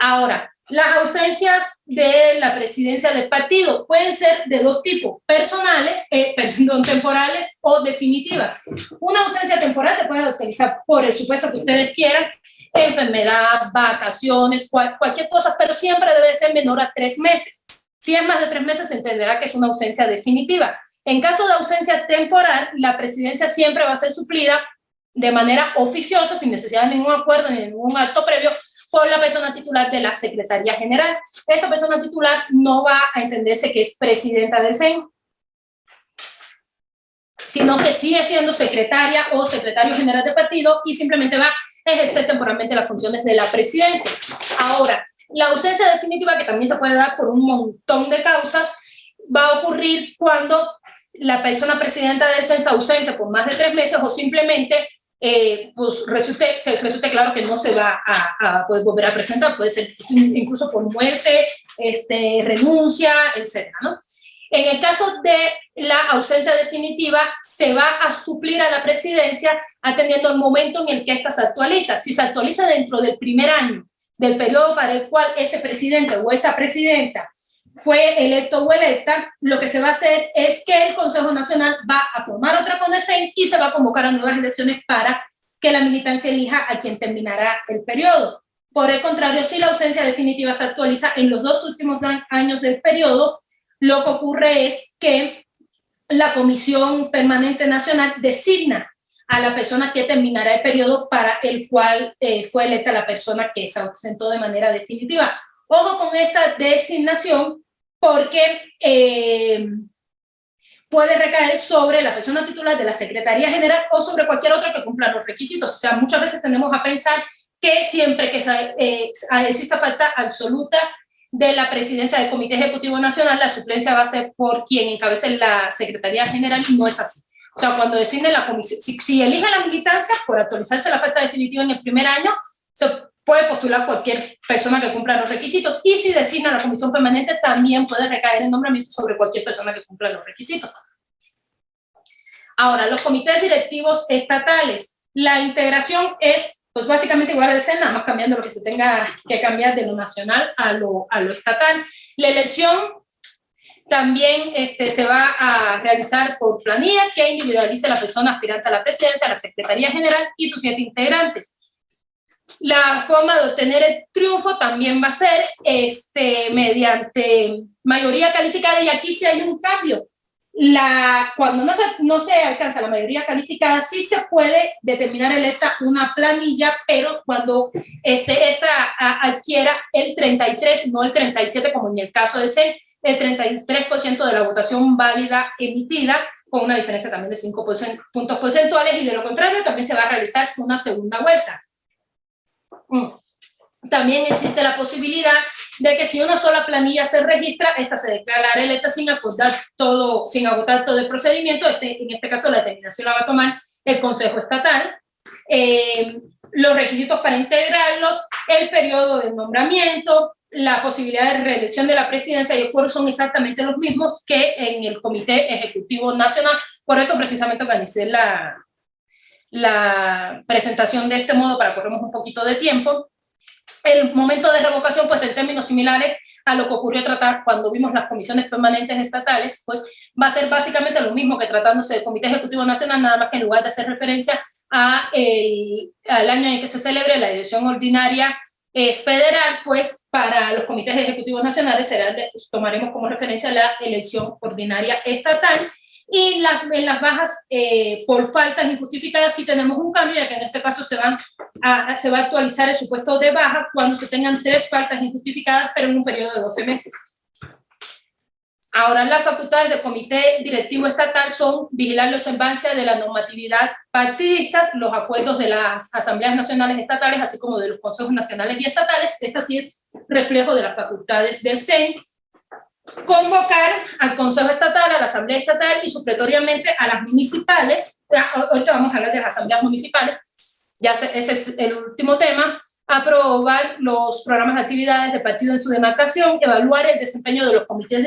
Ahora, las ausencias de la presidencia del partido pueden ser de dos tipos, temporales o definitivas. Una ausencia temporal se puede utilizar por el supuesto que ustedes quieran, enfermedad, vacaciones, cualquier cosa, pero siempre debe ser menor a 3 meses. Si es más de 3 meses, se entenderá que es una ausencia definitiva. En caso de ausencia temporal, la presidencia siempre va a ser suplida de manera oficiosa, sin necesidad de ningún acuerdo ni de ningún acto previo, por la persona titular de la Secretaría General. Esta persona titular no va a entenderse que es presidenta del CEN, sino que sigue siendo secretaria o secretario general de partido y simplemente va a ejercer temporalmente las funciones de la presidencia. Ahora, la ausencia definitiva, que también se puede dar por un montón de causas, va a ocurrir cuando la persona presidenta del CEN se ausente por más de 3 meses o simplemente pues resulte claro que no se va a poder volver a presentar, puede ser incluso por muerte, renuncia, etcétera, ¿no? En el caso de la ausencia definitiva, se va a suplir a la presidencia atendiendo al momento en el que ésta se actualiza. Si se actualiza dentro del primer año del periodo para el cual ese presidente o esa presidenta fue electo o electa, lo que se va a hacer es que el Consejo Nacional va a formar otra CONECEN y se va a convocar a nuevas elecciones para que la militancia elija a quien terminará el periodo. Por el contrario, si la ausencia definitiva se actualiza en los 2 últimos años del periodo, lo que ocurre es que la Comisión Permanente Nacional designa a la persona que terminará el periodo para el cual fue electa la persona que se ausentó de manera definitiva. Ojo con esta designación porque puede recaer sobre la persona titular de la Secretaría General o sobre cualquier otra que cumpla los requisitos. O sea, muchas veces tenemos a pensar que siempre que exista falta absoluta de la presidencia del Comité Ejecutivo Nacional, la suplencia va a ser por quien encabece la Secretaría General, y no es así. O sea, cuando designe la comisión, si elige la militancia, por actualizarse la falta definitiva en el primer año, se puede postular cualquier persona que cumpla los requisitos, y si designa la comisión permanente, también puede recaer el nombramiento sobre cualquier persona que cumpla los requisitos. Ahora, los comités directivos estatales, la integración es pues básicamente igual al CEN, nada más cambiando lo que se tenga que cambiar de lo nacional a lo estatal. La elección también se va a realizar por planilla que individualice la persona aspirante a la presidencia, a la Secretaría General y sus 7 integrantes. La forma de obtener el triunfo también va a ser mediante mayoría calificada, y aquí sí hay un cambio. Cuando no se alcanza la mayoría calificada, sí se puede determinar electa una planilla, pero cuando esta adquiera el 33, no el 37, como en el caso de CEN, el 33% de la votación válida emitida, con una diferencia también de 5 puntos porcentuales, y de lo contrario también se va a realizar una segunda vuelta. También existe la posibilidad de que si una sola planilla se registra, esta se declarará electa sin agotar todo el procedimiento. En este caso, la determinación la va a tomar el Consejo Estatal. Los requisitos para integrarlos, el periodo de nombramiento, la posibilidad de reelección de la presidencia y el quórum son exactamente los mismos que en el Comité Ejecutivo Nacional. Por eso precisamente organicé la presentación de este modo, para corrernos un poquito de tiempo. El momento de revocación, pues en términos similares a lo que ocurrió cuando vimos las comisiones permanentes estatales, pues va a ser básicamente lo mismo que tratándose del Comité Ejecutivo Nacional, nada más que en lugar de hacer referencia al año en que se celebre la elección ordinaria federal, pues para los comités ejecutivos nacionales tomaremos como referencia la elección ordinaria estatal, y en las bajas por faltas injustificadas sí tenemos un cambio, ya que en este caso se va a actualizar el supuesto de baja cuando se tengan 3 faltas injustificadas, pero en un periodo de 12 meses. Ahora, las facultades del Comité Directivo Estatal son vigilar la observancia de la normatividad partidista, los acuerdos de las Asambleas Nacionales Estatales, así como de los Consejos Nacionales y Estatales. Esta sí es reflejo de las facultades del CEN. Convocar al Consejo Estatal, a la Asamblea Estatal y supletoriamente a las municipales. Ahorita vamos a hablar de las asambleas municipales, ya ese es el último tema. Aprobar los programas de actividades de partido en su demarcación, evaluar el desempeño de los comités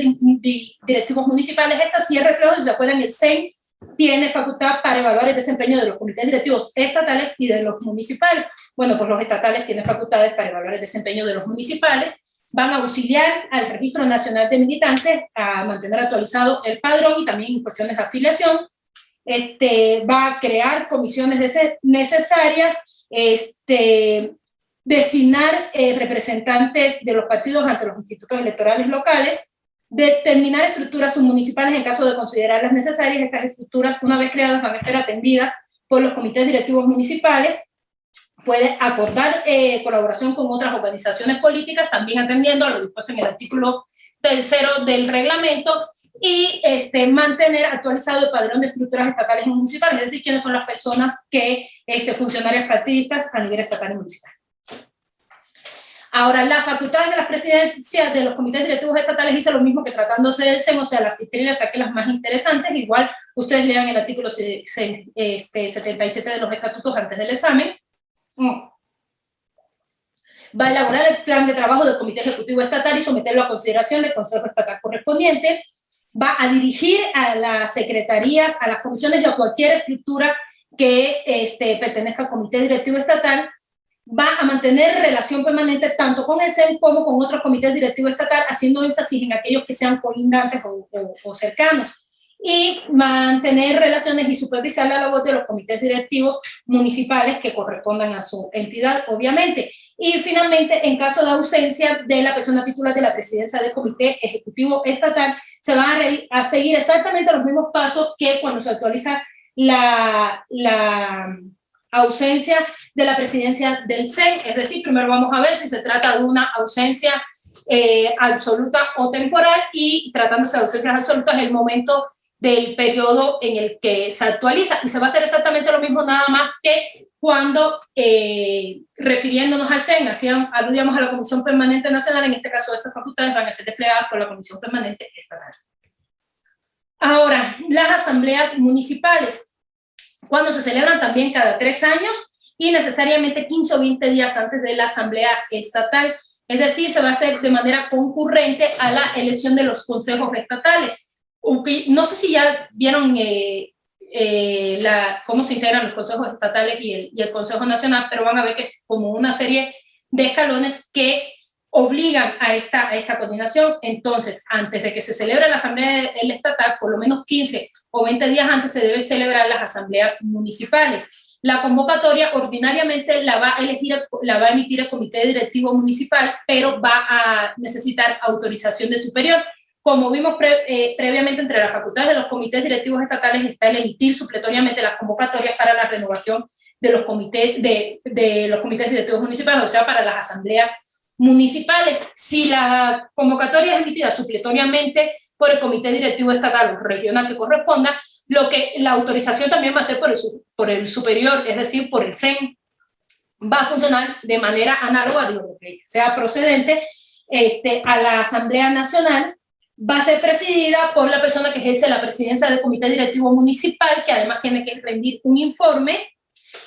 directivos municipales. Esta sí es reflejo, si se acuerdan, el CEN tiene facultad para evaluar el desempeño de los comités directivos estatales y de los municipales. Bueno, pues los estatales tienen facultades para evaluar el desempeño de los municipales. Van a auxiliar al Registro Nacional de Militantes a mantener actualizado el padrón y también en cuestiones de afiliación. Va a crear comisiones necesarias, designar representantes de los partidos ante los institutos electorales locales, determinar estructuras submunicipales en caso de considerarlas necesarias. Estas estructuras, una vez creadas, van a ser atendidas por los comités directivos municipales. Puede acordar colaboración con otras organizaciones políticas, también atendiendo a lo dispuesto en el artículo 3 del reglamento, y mantener actualizado el padrón de estructuras estatales y municipales, es decir, quiénes son las personas que, funcionarias partidistas a nivel estatal y municipal. Ahora, las facultades de las presidencias de los comités directivos estatales hice lo mismo que tratándose del CEN, o sea, las filtrillas saqué las más interesantes. Igual ustedes lean el artículo 77 de los estatutos antes del examen. Va a elaborar el plan de trabajo del Comité Ejecutivo Estatal y someterlo a consideración del Consejo Estatal correspondiente. Va a dirigir a las secretarías, a las comisiones y a cualquier estructura que pertenezca al Comité Directivo Estatal. Va a mantener relación permanente tanto con el CEN como con otros comités directivos estatales, haciendo énfasis en aquellos que sean colindantes o cercanos. Y mantener relaciones y supervisar la labor de los comités directivos municipales que correspondan a su entidad, obviamente. Y finalmente, en caso de ausencia de la persona titular de la presidencia del Comité Ejecutivo Estatal, se van a seguir exactamente los mismos pasos que cuando se actualiza la ausencia de la presidencia del CEN, es decir, primero vamos a ver si se trata de una ausencia absoluta o temporal, y tratándose de ausencias absolutas, el momento del periodo en el que se actualiza, y se va a hacer exactamente lo mismo, nada más que cuando, refiriéndonos al CEN, aludíamos a la Comisión Permanente Nacional. En este caso, estas facultades van a ser desplegadas por la Comisión Permanente Estatal. Ahora, las asambleas municipales, cuando se celebran también cada 3 años y necesariamente 15 o 20 días antes de la asamblea estatal, es decir, se va a hacer de manera concurrente a la elección de los consejos estatales. No sé si ya vieron cómo se integran los consejos estatales y el Consejo Nacional, pero van a ver que es como una serie de escalones que obligan a esta coordinación. Entonces, antes de que se celebre la asamblea estatal, por lo menos 15 o 20 días antes se debe celebrar las asambleas municipales. La convocatoria ordinariamente la va a emitir el Comité Directivo Municipal, pero va a necesitar autorización de superior. Como vimos previamente, entre las facultades de los comités directivos estatales está el emitir supletoriamente las convocatorias para la renovación de los comités, de los comités directivos municipales, o sea, para las asambleas municipales. Si la convocatoria es emitida supletoriamente por el comité directivo estatal o regional que corresponda, la autorización también va a ser por el superior, es decir, por el CEN. Va a funcionar de manera análoga, digo, que sea procedente, a la Asamblea Nacional. Va a ser presidida por la persona que ejerce la presidencia del comité directivo municipal, que además tiene que rendir un informe.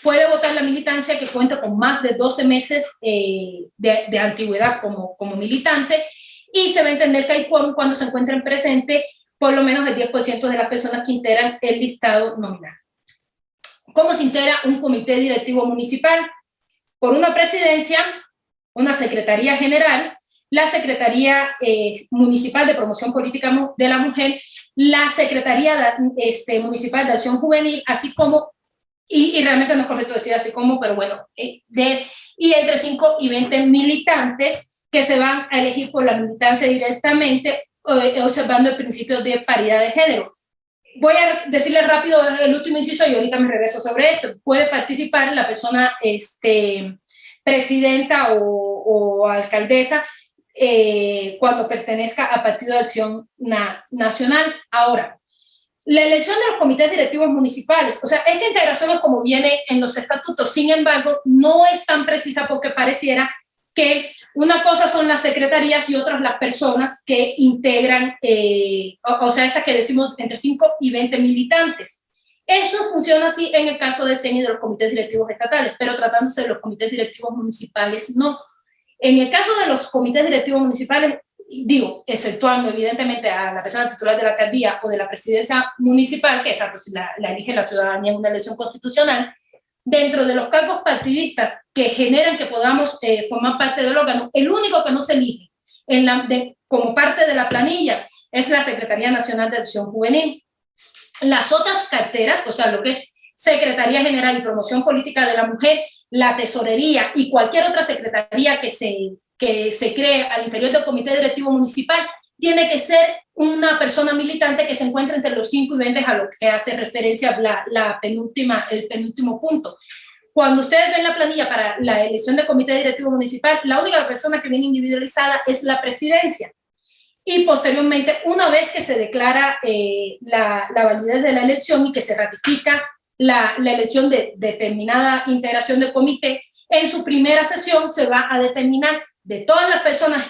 Puede votar la militancia que cuenta con más de 12 meses de antigüedad como militante, y se va a entender que hay quórum cuando se encuentren presentes por lo menos el 10% de las personas que integran el listado nominal. ¿Cómo se integra un comité directivo municipal? Por una presidencia, una secretaría general, la Secretaría Municipal de Promoción Política de la Mujer, la Secretaría Municipal de Acción Juvenil, así como, y realmente no es correcto decir así como, pero bueno, y entre 5 y 20 militantes, que se van a elegir por la militancia directamente, observando el principio de paridad de género. Voy a decirle rápido el último inciso y ahorita me regreso sobre esto. Puede participar la persona presidenta o alcaldesa cuando pertenezca a Partido de Acción Nacional. Ahora, la elección de los comités directivos municipales, o sea, esta integración es como viene en los estatutos, sin embargo, no es tan precisa porque pareciera que una cosa son las secretarías y otras las personas que integran, o sea, estas que decimos entre 5 y 20 militantes. Eso funciona así en el caso del CENI de los comités directivos estatales, pero tratándose de los comités directivos municipales, no. En el caso de los comités directivos municipales, digo, exceptuando evidentemente a la persona titular de la alcaldía o de la presidencia municipal, que esa pues, la elige la ciudadanía en una elección constitucional, dentro de los cargos partidistas que generan que podamos formar parte del órgano, el único que no se elige como parte de la planilla es la Secretaría Nacional de Acción Juvenil. Las otras carteras, o sea, lo que es Secretaría General y Promoción Política de la Mujer, la Tesorería y cualquier otra secretaría que se cree al interior del Comité Directivo Municipal, tiene que ser una persona militante que se encuentre entre los 5 y 20, a lo que hace referencia el penúltimo punto. Cuando ustedes ven la planilla para la elección del Comité Directivo Municipal, la única persona que viene individualizada es la presidencia. Y posteriormente, una vez que se declara la validez de la elección y que se ratifica la elección de determinada integración del comité, en su primera sesión se va a determinar de todas las personas,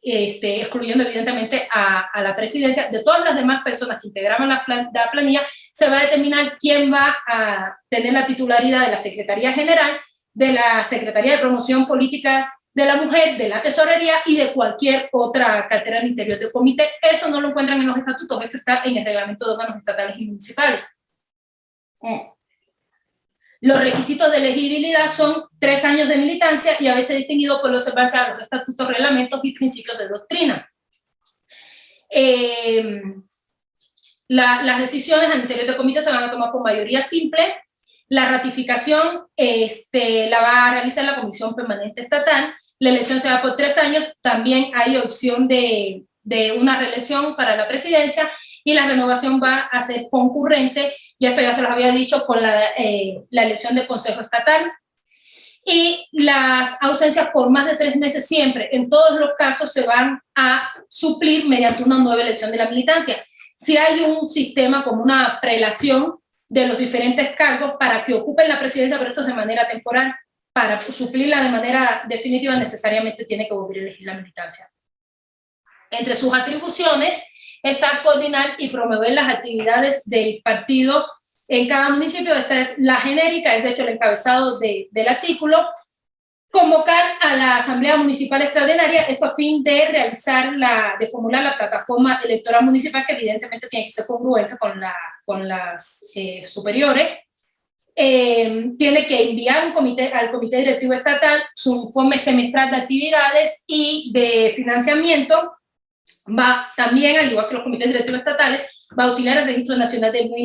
excluyendo evidentemente a la presidencia, de todas las demás personas que integraban la planilla, se va a determinar quién va a tener la titularidad de la Secretaría General, de la Secretaría de Promoción Política de la Mujer, de la Tesorería y de cualquier otra cartera al interior del comité. Esto no lo encuentran en los estatutos, esto está en el reglamento de órganos estatales y municipales. Los requisitos de elegibilidad son 3 años de militancia y a veces distinguido por la observancia de los estatutos, reglamentos y principios de doctrina. Las decisiones al interior del comité se van a tomar por mayoría simple. La ratificación la va a realizar la Comisión Permanente Estatal. La elección se da por 3 años. También hay opción de una reelección para la presidencia y la renovación va a ser concurrente, y esto ya se los había dicho, con la elección del Consejo Estatal. Y las ausencias por más de 3 meses siempre, en todos los casos, se van a suplir mediante una nueva elección de la militancia. Si hay un sistema como una prelación de los diferentes cargos para que ocupen la presidencia, pero esto es de manera temporal, para suplirla de manera definitiva necesariamente tiene que volver a elegir la militancia. Entre sus atribuciones está coordinar y promover las actividades del partido en cada municipio. Esta es la genérica, es de hecho el encabezado del artículo. Convocar a la Asamblea Municipal Extraordinaria, esto a fin de formular la plataforma electoral municipal, que evidentemente tiene que ser congruente con las superiores. Tiene que enviar al Comité Directivo Estatal su informe semestral de actividades y de financiamiento. Va también, al igual que los comités directivos estatales, va a auxiliar al Registro Nacional de